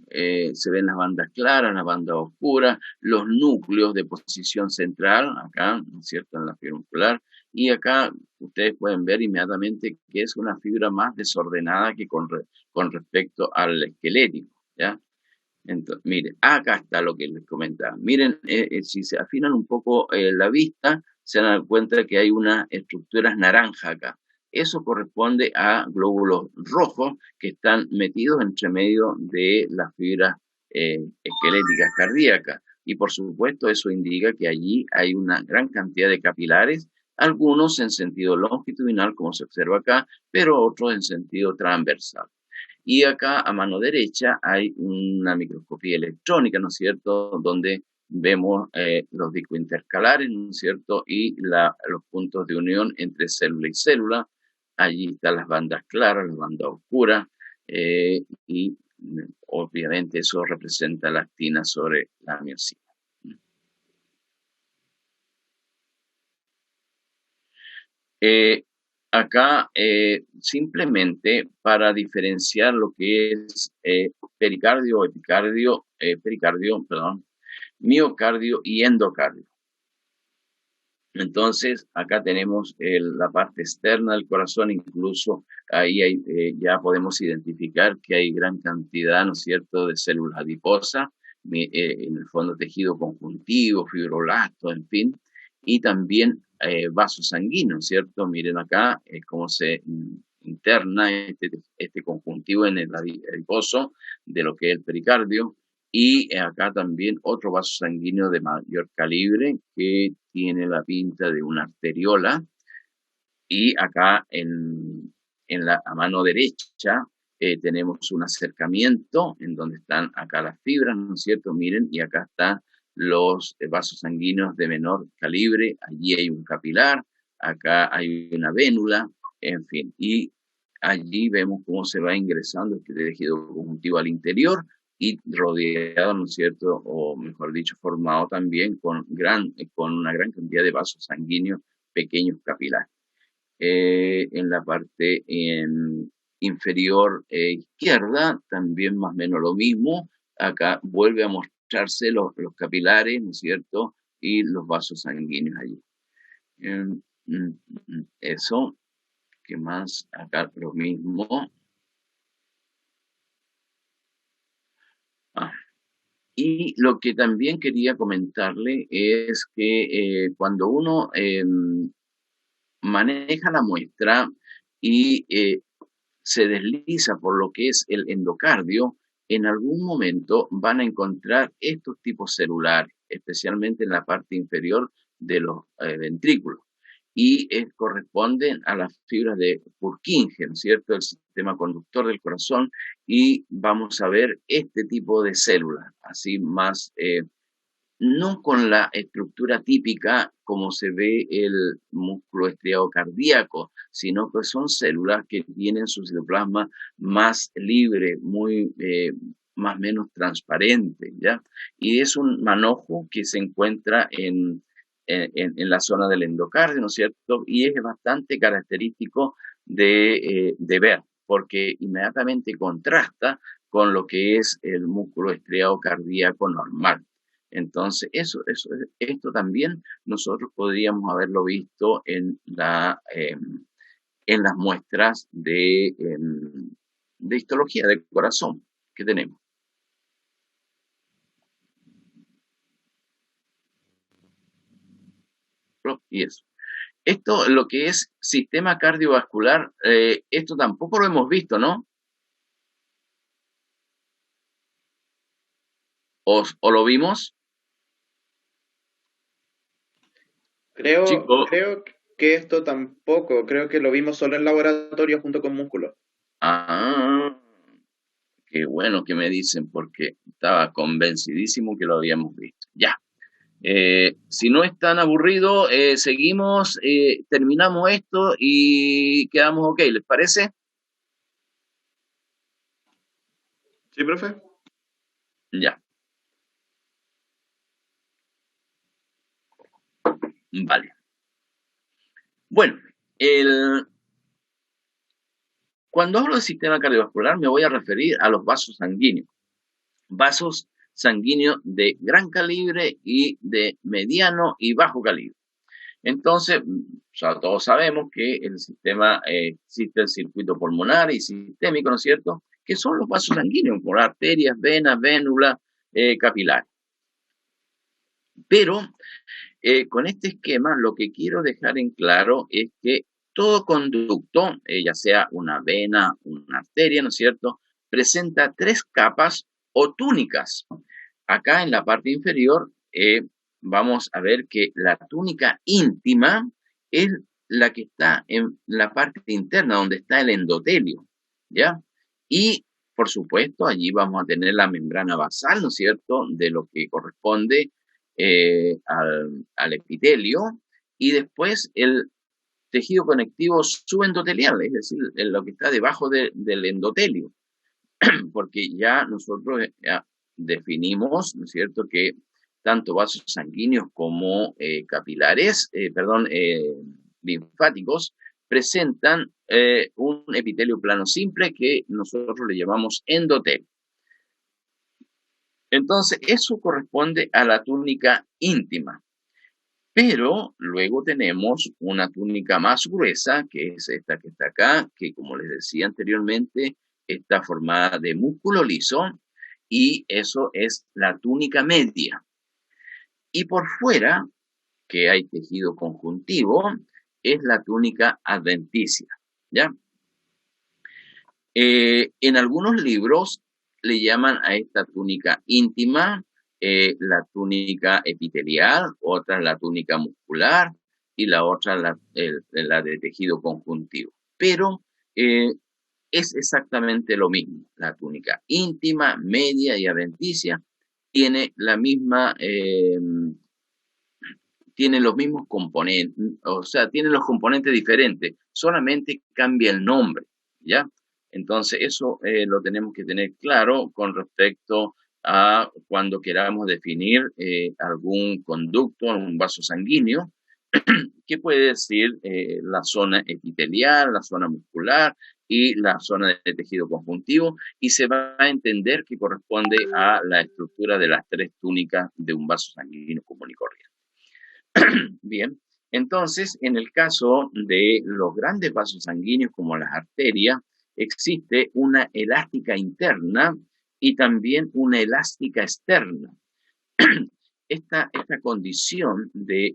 se ven las bandas claras, las bandas oscuras, los núcleos de posición central, acá, ¿no es cierto?, en la fibra muscular. Y acá ustedes pueden ver inmediatamente que es una fibra más desordenada que con respecto al esquelético, ¿ya? Entonces, miren, acá está lo que les comentaba. Miren, si se afinan un poco la vista, se dan cuenta que hay unas estructuras naranja acá. Eso corresponde a glóbulos rojos que están metidos entre medio de las fibras esqueléticas cardíacas. Y por supuesto, eso indica que allí hay una gran cantidad de capilares, algunos en sentido longitudinal, como se observa acá, pero otros en sentido transversal. Y acá a mano derecha hay una microscopía electrónica, ¿no es cierto?, donde vemos los discos intercalares, ¿no es cierto?, y los puntos de unión entre célula y célula. Allí están las bandas claras, las bandas oscuras, y obviamente eso representa la actina sobre la miosina. Acá simplemente para diferenciar lo que es pericardio, miocardio y endocardio. Entonces, acá tenemos la parte externa del corazón, incluso ahí ya podemos identificar que hay gran cantidad, ¿no es cierto?, de células adiposas, en el fondo tejido conjuntivo, fibroblastos, en fin, y también vasos sanguíneos, ¿cierto? Miren acá cómo se interna este conjuntivo en el adiposo de lo que es el pericardio. Y acá también otro vaso sanguíneo de mayor calibre que tiene la pinta de una arteriola. Y acá a mano derecha tenemos un acercamiento en donde están acá las fibras, ¿no es cierto? Miren, y acá están los vasos sanguíneos de menor calibre. Allí hay un capilar, acá hay una vénula, en fin. Y allí vemos cómo se va ingresando el tejido conjuntivo al interior y rodeado, ¿no es cierto?, o mejor dicho, formado también con una gran cantidad de vasos sanguíneos pequeños capilares. En la parte inferior izquierda, también más o menos lo mismo. Acá vuelve a mostrarse los capilares, ¿no es cierto?, y los vasos sanguíneos allí. Eso, ¿qué más? Acá lo mismo. Y lo que también quería comentarle es que cuando uno maneja la muestra y se desliza por lo que es el endocardio, en algún momento van a encontrar estos tipos celulares, especialmente en la parte inferior de los ventrículos. Y corresponden a las fibras de Purkinje, ¿no es cierto?, el sistema conductor del corazón, y vamos a ver este tipo de células, así más, no con la estructura típica como se ve el músculo estriado cardíaco, sino que son células que tienen su citoplasma más libre, muy más o menos transparente, ¿ya? Y es un manojo que se encuentra en la zona del endocardio, ¿no es cierto? Y es bastante característico de ver, porque inmediatamente contrasta con lo que es el músculo estriado cardíaco normal. Entonces, esto también nosotros podríamos haberlo visto en las muestras de histología de corazón que tenemos. Y eso. Esto, lo que es sistema cardiovascular, esto tampoco lo hemos visto, ¿no? ¿O lo vimos? Chicos, Creo que esto tampoco, creo que lo vimos solo en laboratorio junto con músculo. ah, qué bueno que me dicen, porque estaba convencidísimo que lo habíamos visto. Ya. Si no es tan aburrido, seguimos, terminamos esto y quedamos ok, ¿les parece? ¿Sí, profe? Ya, vale. Bueno, cuando hablo de sistema cardiovascular me voy a referir a los vasos sanguíneos. Vasos sanguíneos de gran calibre y de mediano y bajo calibre. Entonces, todos sabemos que el sistema, existe el circuito pulmonar y sistémico, ¿no es cierto? Que son los vasos sanguíneos, por arterias, venas, vénulas, capilares. Pero con este esquema lo que quiero dejar en claro es que todo conducto, ya sea una vena, una arteria, ¿no es cierto?, presenta tres capas o túnicas. Acá en la parte inferior vamos a ver que la túnica íntima es la que está en la parte interna, donde está el endotelio, ¿ya? Y, por supuesto, allí vamos a tener la membrana basal, ¿no es cierto?, de lo que corresponde al epitelio, y después el tejido conectivo subendotelial, es decir, lo que está debajo del endotelio, porque ya nosotros ya definimos, ¿no es cierto?, que tanto vasos sanguíneos como capilares, linfáticos, presentan un epitelio plano simple que nosotros le llamamos endotelio. Entonces, eso corresponde a la túnica íntima. Pero luego tenemos una túnica más gruesa, que es esta que está acá, que como les decía anteriormente, está formada de músculo liso, y eso es la túnica media. Y por fuera, que hay tejido conjuntivo, es la túnica adventicia, ¿ya? En algunos libros le llaman a esta túnica íntima la túnica epitelial, otra la túnica muscular y la otra la de tejido conjuntivo. Pero es exactamente lo mismo. La túnica íntima, media y adventicia tiene la misma, tiene los mismos componentes, o sea, tiene los componentes diferentes, solamente cambia el nombre, ¿ya? Entonces, eso lo tenemos que tener claro con respecto a cuando queramos definir algún conducto, algún vaso sanguíneo, que puede decir la zona epitelial, la zona muscular y la zona de tejido conjuntivo, y se va a entender que corresponde a la estructura de las tres túnicas de un vaso sanguíneo común y corriente. Bien, entonces, en el caso de los grandes vasos sanguíneos como las arterias, existe una elástica interna y también una elástica externa. Esta condición de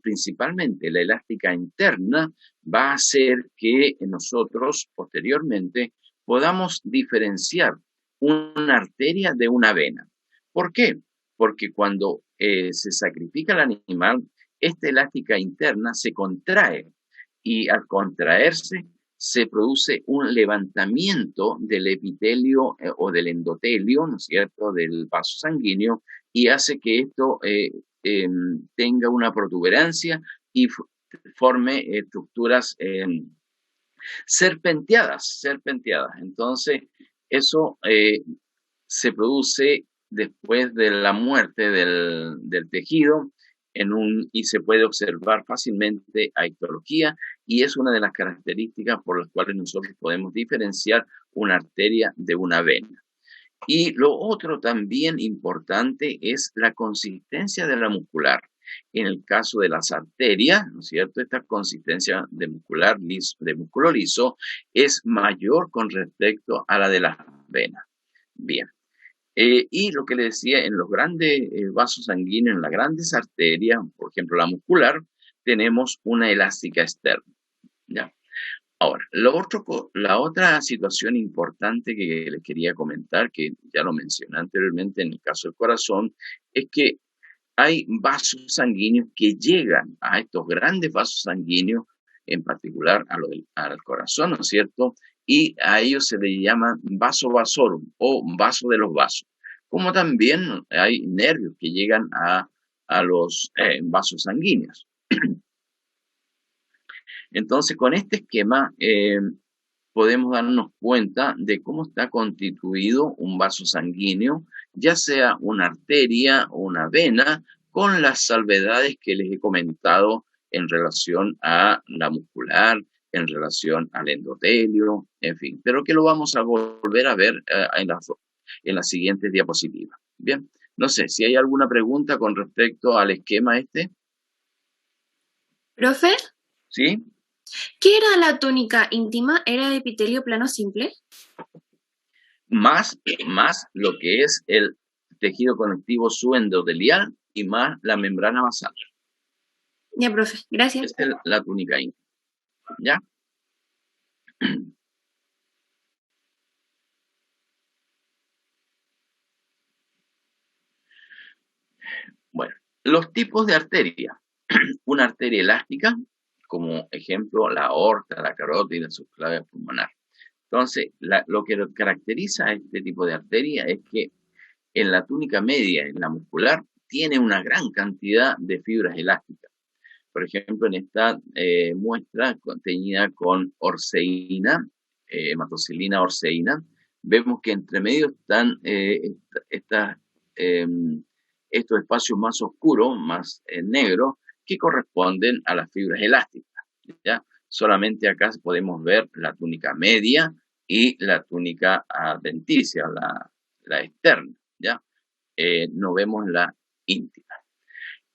principalmente la elástica interna va a hacer que nosotros posteriormente podamos diferenciar una arteria de una vena. ¿Por qué? Porque cuando se sacrifica el animal, esta elástica interna se contrae y al contraerse se produce un levantamiento del epitelio o del endotelio, ¿no es cierto?, del vaso sanguíneo, y hace que esto tenga una protuberancia y forme estructuras serpenteadas. Entonces, eso se produce después de la muerte del tejido y se puede observar fácilmente a histología, y es una de las características por las cuales nosotros podemos diferenciar una arteria de una vena. Y lo otro también importante es la consistencia de la muscular. En el caso de las arterias, ¿no es cierto?, esta consistencia de músculo liso es mayor con respecto a la de las venas. Bien. Y lo que le decía, en los grandes vasos sanguíneos, en las grandes arterias, por ejemplo la muscular, tenemos una elástica externa. ¿Ya? Ahora, la otra situación importante que les quería comentar, que ya lo mencioné anteriormente en el caso del corazón, es que hay vasos sanguíneos que llegan a estos grandes vasos sanguíneos, en particular al corazón, ¿no es cierto? Y a ellos se les llama vaso vasorum o vaso de los vasos. Como también hay nervios que llegan a los vasos sanguíneos. Entonces, con este esquema podemos darnos cuenta de cómo está constituido un vaso sanguíneo, ya sea una arteria o una vena, con las salvedades que les he comentado en relación a la muscular, en relación al endotelio, en fin, pero que lo vamos a volver a ver en las siguientes diapositivas. Bien, no sé si hay alguna pregunta con respecto al esquema este. ¿Profe? ¿Sí? ¿Qué era la túnica íntima? ¿Era de epitelio plano simple? Más lo que es el tejido conectivo subendotelial y más la membrana basal. Ya, profe, gracias. Esta es la túnica íntima. ¿Ya? Bueno, los tipos de arteria. Una arteria elástica, como ejemplo la aorta, la carótida y la subclavia pulmonar. Entonces, lo que caracteriza a este tipo de arteria es que en la túnica media, en la muscular, tiene una gran cantidad de fibras elásticas. Por ejemplo, en esta muestra contenida con orceína, hematocilina orceína, vemos que entre medio están estos espacios más oscuros, más negros, que corresponden a las fibras elásticas. ¿Ya? Solamente acá podemos ver la túnica media y la túnica adventicia, la externa. ¿Ya? No vemos la íntima.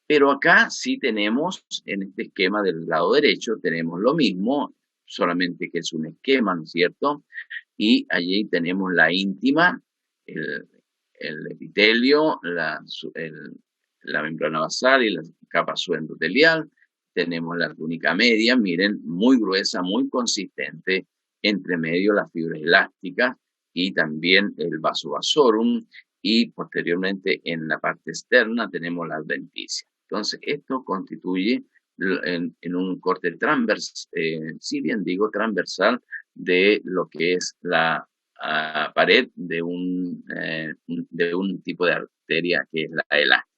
Pero acá sí tenemos, en este esquema del lado derecho, tenemos lo mismo, solamente que es un esquema, ¿no es cierto? Y allí tenemos la íntima, el epitelio, la membrana basal y la capa subendotelial. Tenemos la túnica media, miren, muy gruesa, muy consistente, entre medio las fibras elásticas y también el vaso vasorum, y posteriormente en la parte externa tenemos la adventicia. Entonces, esto constituye en un corte transversal, si bien digo transversal, de lo que es la pared de un tipo de arteria que es la elástica.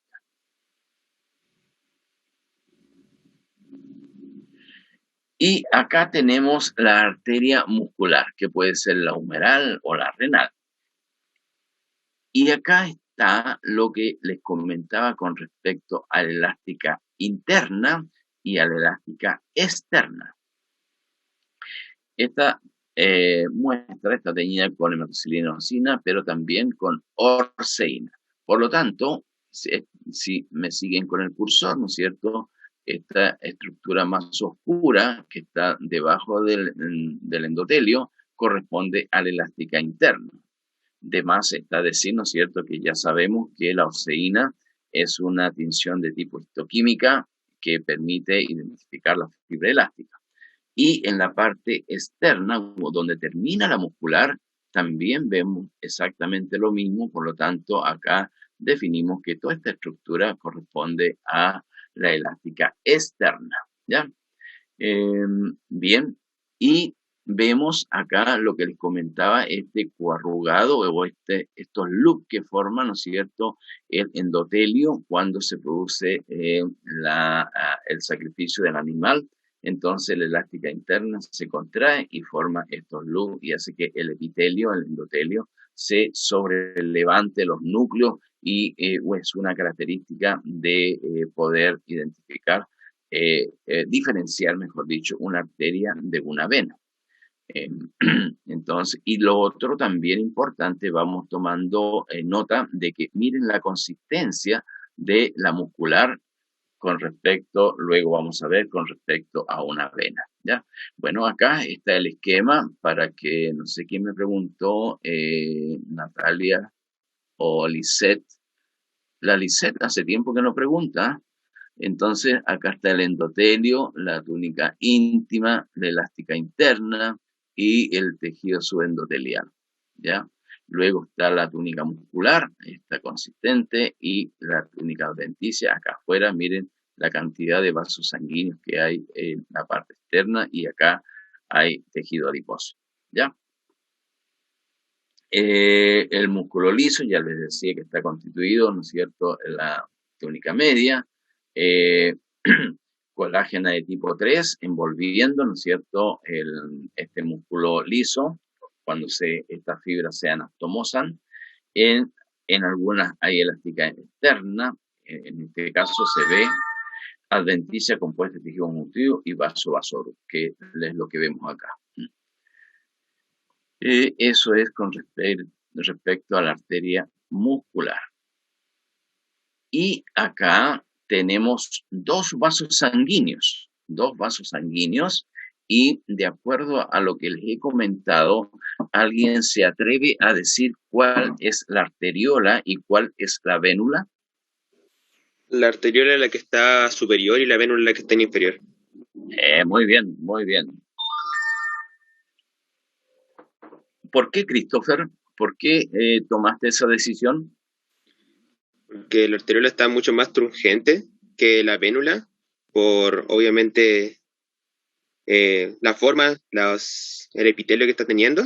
Y acá tenemos la arteria muscular, que puede ser la humeral o la renal. Y acá está lo que les comentaba con respecto a la elástica interna y a la elástica externa. Esta muestra está teñida con hematocilina orcina, pero también con orceína. Por lo tanto, si me siguen con el cursor, ¿no es cierto?, esta estructura más oscura que está debajo del endotelio corresponde a la elástica interna. De más está decir, ¿no es cierto?, que ya sabemos que la orceína es una tinción de tipo histoquímica que permite identificar la fibra elástica. Y en la parte externa, donde termina la muscular, también vemos exactamente lo mismo. Por lo tanto, acá definimos que toda esta estructura corresponde a la elástica externa. ¿Ya? Bien, y vemos acá lo que les comentaba, este coarrugado o estos loops que forman, ¿no es cierto?, el endotelio cuando se produce el sacrificio del animal entonces la elástica interna se contrae y forma estos loops y hace que el epitelio, el endotelio, se sobrelevante los núcleos y es una característica de poder identificar, diferenciar, mejor dicho, una arteria de una vena. Entonces, y lo otro también importante, vamos tomando nota de que miren la consistencia de la muscular con respecto, luego vamos a ver con respecto a una vena, ¿ya? Bueno, acá está el esquema para que, no sé quién me preguntó, Natalia o Lisette. La Lisette hace tiempo que no pregunta. Entonces, acá está el endotelio, la túnica íntima, la elástica interna y el tejido subendotelial, ¿ya? Luego está la túnica muscular, está consistente, y la túnica adventicia, acá afuera, miren la cantidad de vasos sanguíneos que hay en la parte externa, y acá hay tejido adiposo, ¿ya? El músculo liso, ya les decía que está constituido, ¿no es cierto?, en la túnica media, eh, colágena de tipo 3 envolviendo, ¿no es cierto?, este músculo liso, cuando estas fibras se anastomosan. En algunas hay elástica externa, en este caso se ve adventicia compuesta de tejido conjuntivo y vaso vasoro, que es lo que vemos acá. Eso es con respecto a la arteria muscular. Y acá tenemos dos vasos sanguíneos, y de acuerdo a lo que les he comentado, ¿alguien se atreve a decir cuál es la arteriola y cuál es la vénula? La arteriola es la que está superior y la vénula es la que está en inferior. Muy bien, muy bien. ¿Por qué, Christopher? ¿Por qué tomaste esa decisión? Porque la arteriola está mucho más turgente que la vénula, por obviamente la forma, el epitelio que está teniendo,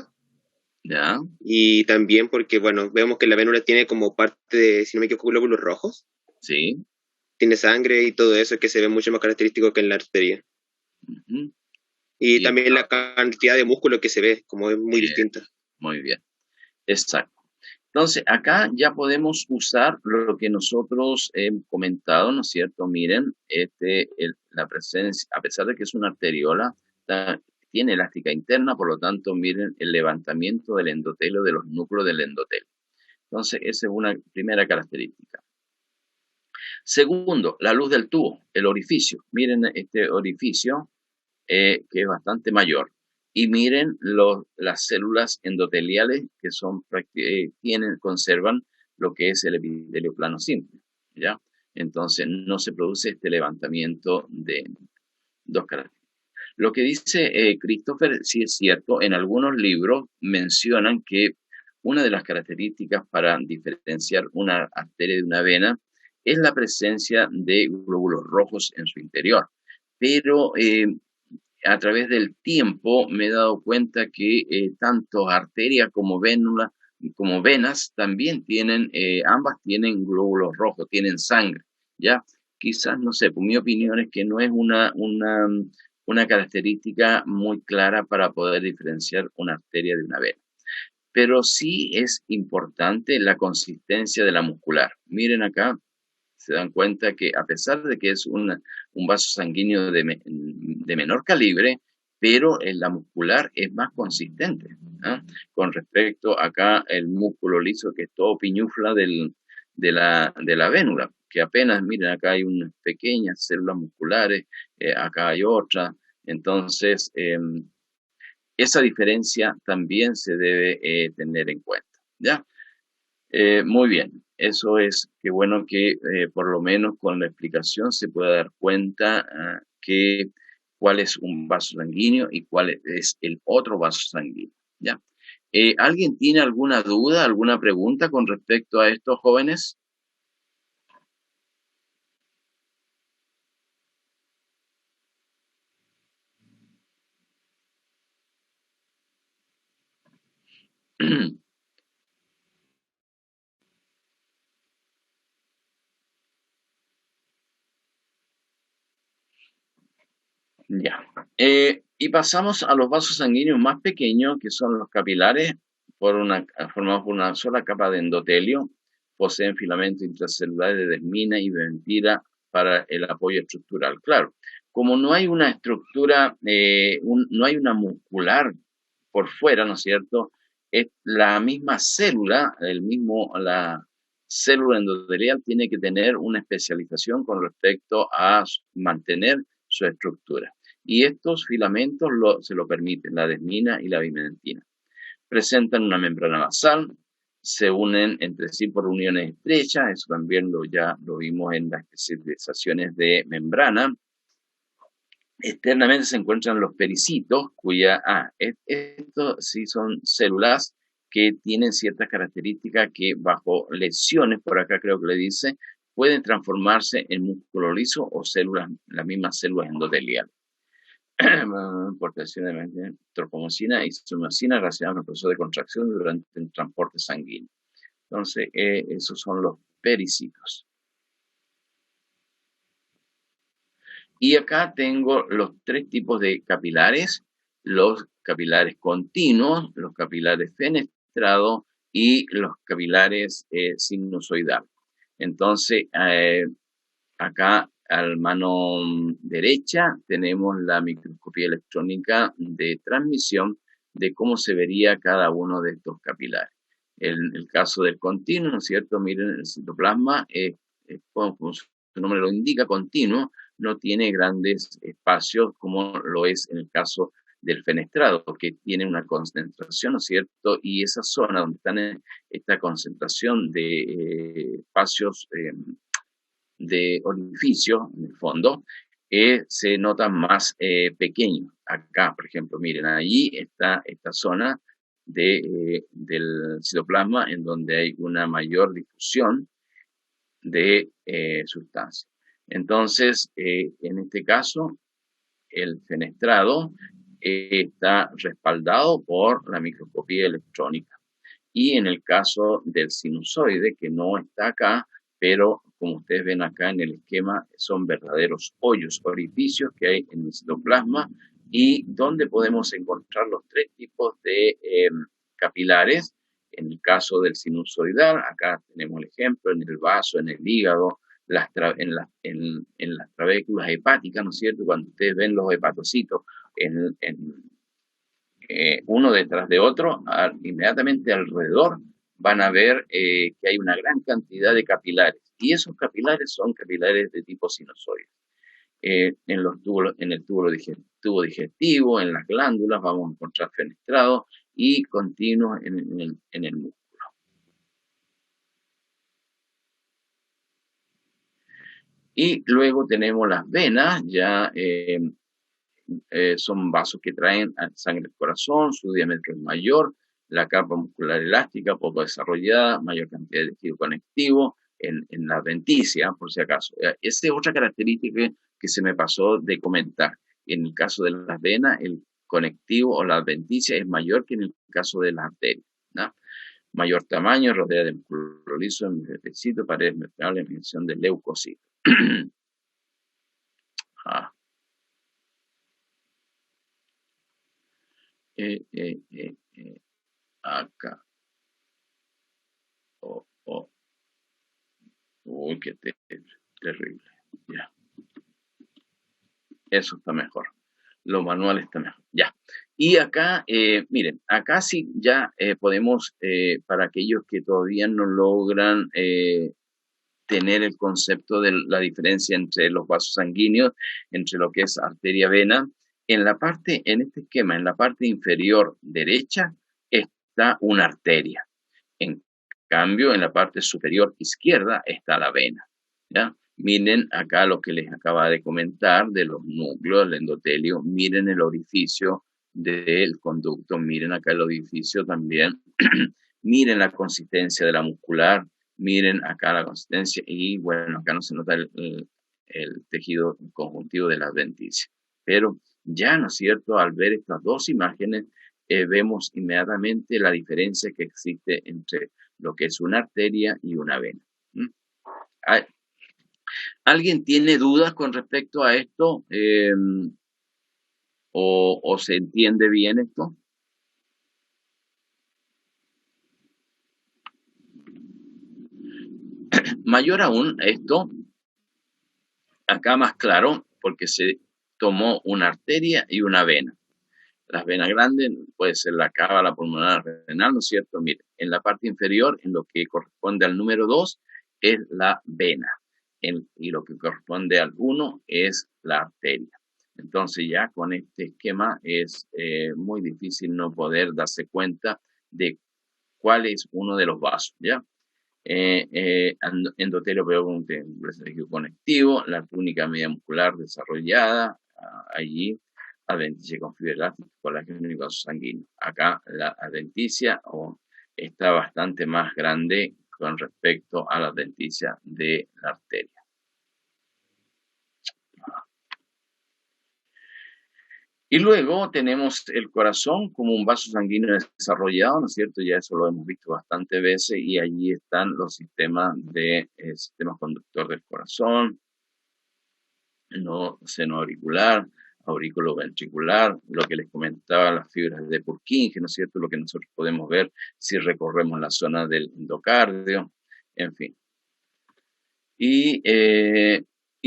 Ya, y también porque, bueno, vemos que la vénula tiene como parte de, si no me equivoco, glóbulos rojos, sí. tiene sangre y todo eso que se ve mucho más característico que en la arteria. Ujú. Y Y también la cantidad de músculo que se ve, como es muy distinta. muy bien, exacto. Entonces, acá ya podemos usar lo que nosotros hemos comentado, ¿no es cierto? Miren, la presencia, a pesar de que es una arteriola, tiene elástica interna, por lo tanto, miren el levantamiento del endotelio, de los núcleos del endotelio. Entonces, esa es una primera característica. Segundo, la luz del tubo, el orificio. Miren este orificio, que es bastante mayor. Y miren las células endoteliales que conservan lo que es el epitelio plano simple, ¿ya? Entonces no se produce este levantamiento de dos características. Lo que dice Christopher sí es cierto. En algunos libros mencionan que una de las características para diferenciar una arteria de una vena es la presencia de glóbulos rojos en su interior. Pero a través del tiempo me he dado cuenta que tanto arterias como vénulas, como venas, también tienen, ambas tienen glóbulos rojos, tienen sangre, ¿ya? Quizás, no sé, pues mi opinión es que no es una característica muy clara para poder diferenciar una arteria de una vena. Pero sí es importante la consistencia de la muscular. Miren acá, se dan cuenta que a pesar de que es un vaso sanguíneo de menor calibre, pero en la muscular es más consistente, ¿no? Con respecto acá el músculo liso, que es todo piñufla de la vénula, que apenas, miren, acá hay unas pequeñas células musculares, acá hay otras. Entonces, esa diferencia también se debe tener en cuenta, ¿ya? Muy bien, eso es, qué bueno que por lo menos con la explicación se pueda dar cuenta cuál es un vaso sanguíneo y cuál es el otro vaso sanguíneo, ¿ya? ¿Alguien tiene alguna duda, alguna pregunta con respecto a estos jóvenes? Ya. Y pasamos a los vasos sanguíneos más pequeños, que son los capilares, formados por una sola capa de endotelio. Poseen filamentos intracelulares de desmina y mesenquima para el apoyo estructural. Claro, como no hay una estructura, no hay una muscular por fuera, ¿no es cierto? Es la misma célula, la célula endotelial tiene que tener una especialización con respecto a mantener su estructura. Y estos filamentos se lo permiten, la desmina y la bimedentina. Presentan una membrana basal, se unen entre sí por uniones estrechas, eso también ya lo vimos en las especializaciones de membrana. Externamente se encuentran los pericitos, estos sí son células que tienen ciertas características que bajo lesiones, por acá creo que le dice, pueden transformarse en músculo liso o células, las mismas células endoteliales. Portación de tropomosina y somocina relacionadas con el proceso de contracción durante el transporte sanguíneo. Entonces, esos son los pericitos. Y acá tengo los tres tipos de capilares, los capilares continuos, los capilares fenestrados y los capilares sinusoidales. Entonces, acá a mano derecha tenemos la microscopía electrónica de transmisión de cómo se vería cada uno de estos capilares. En el caso del continuo, ¿no es cierto? Miren, el citoplasma, como su nombre lo indica, continuo, no tiene grandes espacios como lo es en el caso del fenestrado, que tiene una concentración, ¿no es cierto? Y esa zona donde está esta concentración de espacios de orificio, en el fondo, se notan más pequeños. Acá, por ejemplo, miren, allí está esta zona del citoplasma en donde hay una mayor difusión de sustancia. Entonces, en este caso, el fenestrado está respaldado por la microscopía electrónica. Y en el caso del sinusoide, que no está acá, pero como ustedes ven acá en el esquema, son verdaderos hoyos, orificios que hay en el citoplasma y donde podemos encontrar los tres tipos de capilares. En el caso del sinusoidal, acá tenemos el ejemplo, en el vaso, en el hígado, en las trabéculas hepáticas, ¿no es cierto? Cuando ustedes ven los hepatocitos uno detrás de otro, inmediatamente alrededor van a ver que hay una gran cantidad de capilares. Y esos capilares son capilares de tipo sinusoide. En el tubo digestivo, en las glándulas, vamos a encontrar fenestrados y continuos en el músculo. Y luego tenemos las venas, ya son vasos que traen sangre al corazón, su diámetro es mayor, la capa muscular elástica poco desarrollada, mayor cantidad de tejido conectivo en la adventicia, por si acaso. Esa es otra característica que se me pasó de comentar. En el caso de las venas, el conectivo o la adventicia es mayor que en el caso de las arterias, ¿no? Mayor tamaño, rodea de músculo liso, envejecido, paredes permeables, emisión de leucocitos. Acá. Uy, qué terrible. Ya. Eso está mejor. Lo manual está mejor. Ya. Y acá, miren, acá sí ya podemos, para aquellos que todavía no logran tener el concepto de la diferencia entre los vasos sanguíneos, entre lo que es arteria-vena, en este esquema, en la parte inferior derecha, está una arteria. En cambio, en la parte superior izquierda está la vena, ¿ya? Miren acá lo que les acaba de comentar de los núcleos, del endotelio. Miren el orificio del conducto. Miren acá el orificio también. Miren la consistencia de la muscular. Miren acá la consistencia. Y bueno, acá no se nota el tejido conjuntivo de la adventicia. Pero ya, ¿no es cierto? Al ver estas dos imágenes, vemos inmediatamente la diferencia que existe entre lo que es una arteria y una vena. ¿Alguien tiene dudas con respecto a esto? ¿O se entiende bien esto? Mayor aún esto, acá más claro, porque se tomó una arteria y una vena. Las venas grandes puede ser la cava, la pulmonar, renal, ¿no es cierto? Mire, en la parte inferior, en lo que corresponde al número 2, es la vena. Y lo que corresponde al 1 es la arteria. Entonces ya con este esquema es muy difícil no poder darse cuenta de cuál es uno de los vasos, ¿ya? Endotelio con tejido conectivo, la túnica media muscular desarrollada, allí adventicia con fibra elástica, colágeno y vaso sanguíneo. Acá la adventicia está bastante más grande con respecto a la adventicia de la arteria. Y luego tenemos el corazón como un vaso sanguíneo desarrollado, ¿no es cierto? Ya eso lo hemos visto bastantes veces y allí están los sistemas sistema conductor del corazón, no seno auricular, aurículo ventricular, lo que les comentaba, las fibras de Purkinje, ¿no es cierto? Lo que nosotros podemos ver si recorremos la zona del endocardio, en fin. Y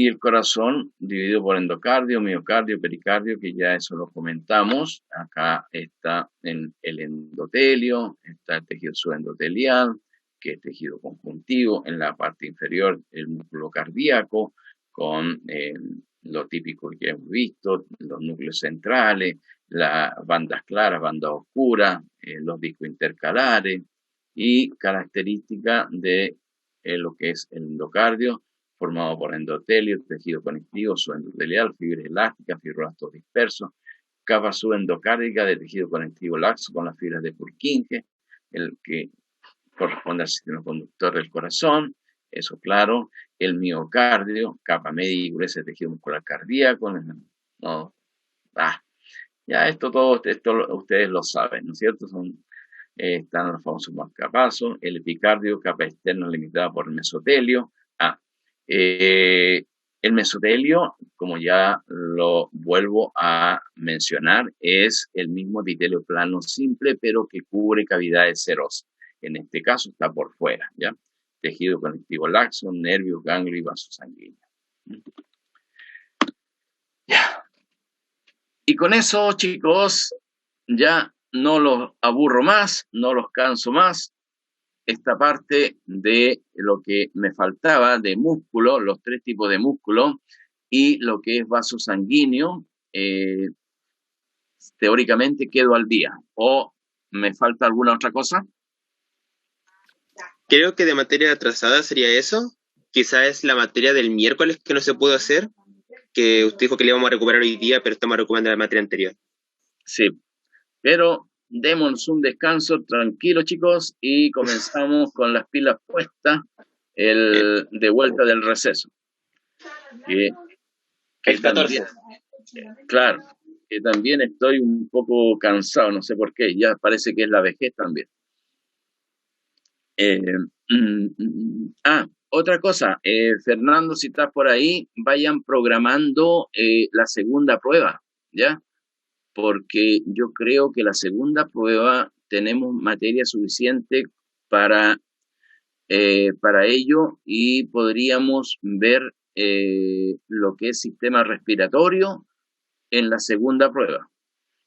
el corazón dividido por endocardio, miocardio, pericardio, que ya eso lo comentamos. Acá está en el endotelio, está el tejido subendotelial, que es tejido conjuntivo. En la parte inferior, el músculo cardíaco, con lo típico que hemos visto, los núcleos centrales, las bandas claras, bandas oscuras, los discos intercalares y característica de lo que es el endocardio, formado por endotelio, tejido conectivo, subendotelial, fibras elásticas, fibroblastos dispersos, capa subendocárdica de tejido conectivo laxo con las fibras de Purkinje, el que corresponde al sistema conductor del corazón, eso claro, el miocardio, capa media y gruesa de tejido muscular cardíaco, no, ya todo esto ustedes lo saben, ¿no es cierto? Están los famosos marcapasos, el epicardio, capa externa limitada por el mesotelio. El mesotelio, como ya lo vuelvo a mencionar, es el mismo epitelio plano simple, pero que cubre cavidades serosas. En este caso está por fuera, ¿ya? Tejido conectivo laxo, nervio, ganglio y vaso sanguíneo. Ya. Y con eso, chicos, ya no los aburro más, no los canso más. Esta parte de lo que me faltaba de músculo, los 3 tipos de músculo y lo que es vaso sanguíneo, teóricamente quedo al día. ¿O me falta alguna otra cosa? Creo que de materia atrasada sería eso. Quizás es la materia del miércoles que no se pudo hacer, que usted dijo que le íbamos a recuperar hoy día, pero estamos recuperando la materia anterior. Sí, pero démonos un descanso, tranquilo chicos, y comenzamos con las pilas puestas, de vuelta del receso. Que el 14. También, claro, que también estoy un poco cansado, no sé por qué, ya parece que es la vejez también. Otra cosa, Fernando, si estás por ahí, vayan programando la segunda prueba, ¿ya? Porque yo creo que la segunda prueba tenemos materia suficiente para ello y podríamos ver lo que es sistema respiratorio en la segunda prueba.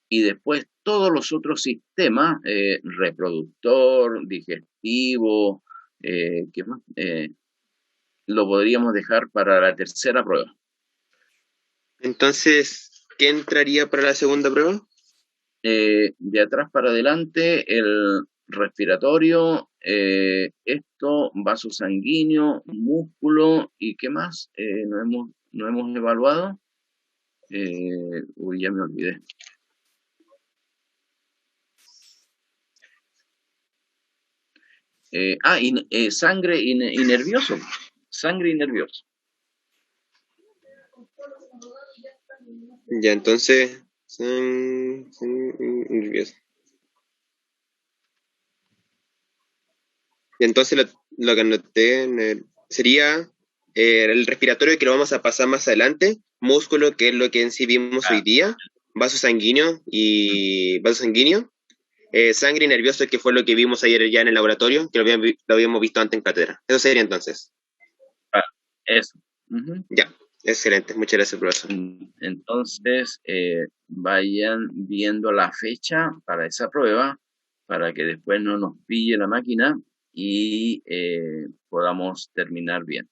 Y después todos los otros sistemas, reproductor, digestivo, ¿qué más? Lo podríamos dejar para la tercera prueba. Entonces, ¿qué entraría para la segunda prueba? De atrás para adelante, el respiratorio, vaso sanguíneo, músculo y ¿qué más? No hemos evaluado. Ya me olvidé. Sangre y nervioso. Sangre y nervioso. Ya, entonces, nervioso. Y entonces lo que anoté sería el respiratorio, que lo vamos a pasar más adelante, músculo, que es lo que en sí vimos hoy día, vaso sanguíneo sangre y nervioso, que fue lo que vimos ayer ya en el laboratorio, que lo habíamos visto antes en cátedra. Eso sería entonces. Ah, eso. Ujú. Ya, excelente. Muchas gracias, profesor. Entonces, vayan viendo la fecha para esa prueba, para que después no nos pille la máquina y podamos terminar bien.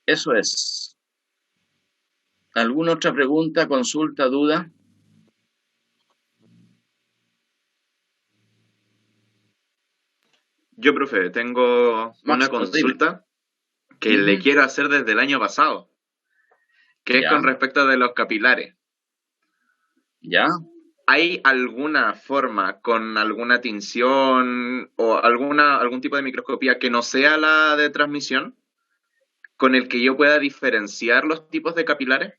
Eso es. ¿Alguna otra pregunta, consulta, duda? Yo, profe, tengo una Máximo, consulta que Ujú. le quiero hacer desde el año pasado, que es Ya. con respecto de los capilares. ¿Ya? ¿Hay alguna forma con alguna tinción o algún tipo de microscopía que no sea la de transmisión con el que yo pueda diferenciar los tipos de capilares?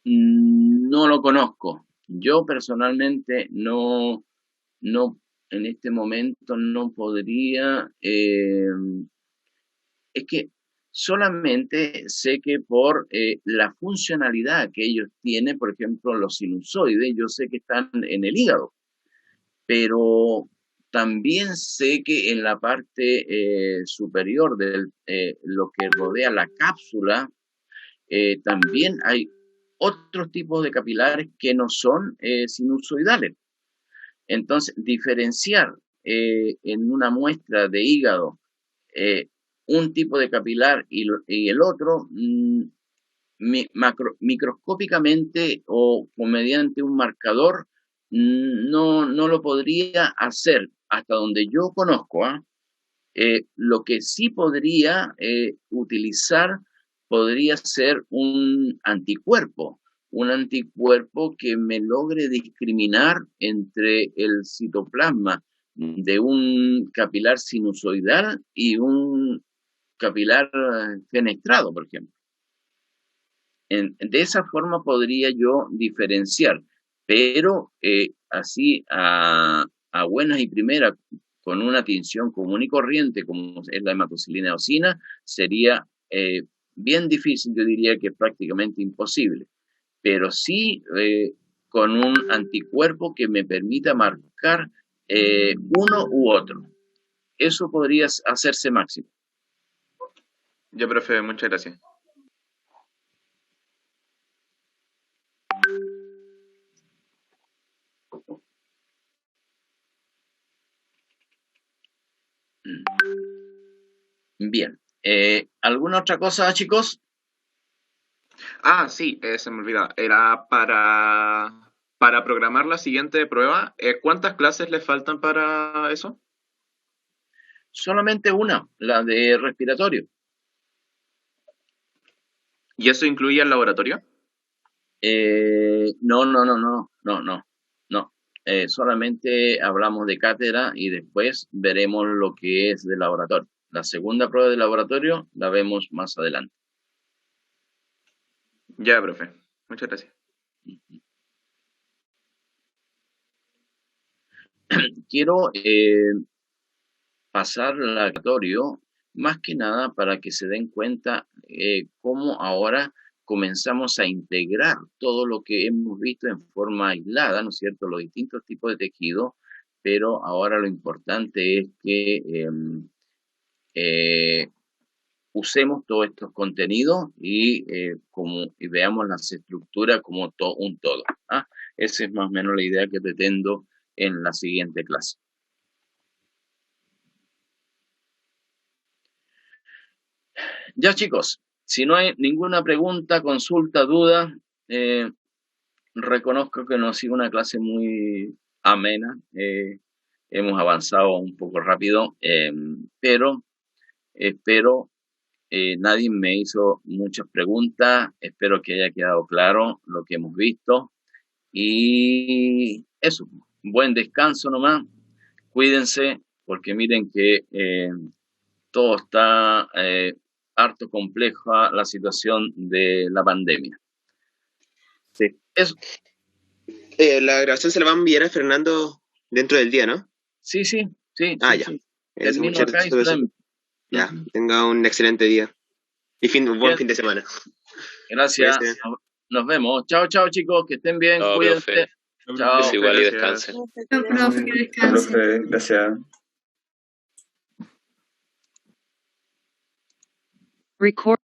No lo conozco. Yo personalmente no, en este momento no podría. Es que solamente sé que por la funcionalidad que ellos tienen, por ejemplo, los sinusoides, yo sé que están en el hígado, pero también sé que en la parte superior de lo que rodea la cápsula, también hay otros tipos de capilares que no son sinusoidales. Entonces, diferenciar en una muestra de hígado eh, un tipo de capilar y el otro, microscópicamente o mediante un marcador, no lo podría hacer hasta donde yo conozco. Lo que sí podría utilizar podría ser un anticuerpo que me logre discriminar entre el citoplasma de un capilar sinusoidal y un capilar fenestrado, por ejemplo. De esa forma podría yo diferenciar, pero así a buenas y primeras, con una tinción común y corriente, como es la hematoxilina eosina, sería bien difícil, yo diría que prácticamente imposible, pero sí con un anticuerpo que me permita marcar uno u otro. Eso podría hacerse máximo. Ya, profe, muchas gracias. Bien. ¿Alguna otra cosa, chicos? Ah, sí, se me olvidaba. Era para programar la siguiente prueba. ¿Cuántas clases le faltan para eso? Solamente una, la de respiratorio. ¿Y eso incluye el laboratorio? No. Solamente hablamos de cátedra y después veremos lo que es de laboratorio. La segunda prueba de laboratorio la vemos más adelante. Ya, profe. Muchas gracias. Quiero pasar al laboratorio más que nada para que se den cuenta cómo ahora comenzamos a integrar todo lo que hemos visto en forma aislada, ¿no es cierto?, los distintos tipos de tejido, pero ahora lo importante es que usemos todos estos contenidos y veamos las estructuras como un todo. ¿Ah? Esa es más o menos la idea que pretendo en la siguiente clase. Ya, chicos, si no hay ninguna pregunta, consulta, duda, reconozco que no ha sido una clase muy amena. Hemos avanzado un poco rápido, pero espero nadie me hizo muchas preguntas. Espero que haya quedado claro lo que hemos visto. Y eso, buen descanso nomás. Cuídense, porque miren que todo está harto compleja la situación de la pandemia. Sí, eso. La grabación se la va a enviar a Fernando dentro del día, ¿no? Sí. Ah, ya. Sí. Eso, Termino muchas acá y gracias. Ya, tenga un excelente día. Y buen fin de semana. Gracias. Cuídese. Nos vemos. Chao, chao, chicos. Que estén bien. No, Cuídense. profe. Chao. Es igual y Gracias. descansen. No, profe, que descanse. Profe, gracias. Record.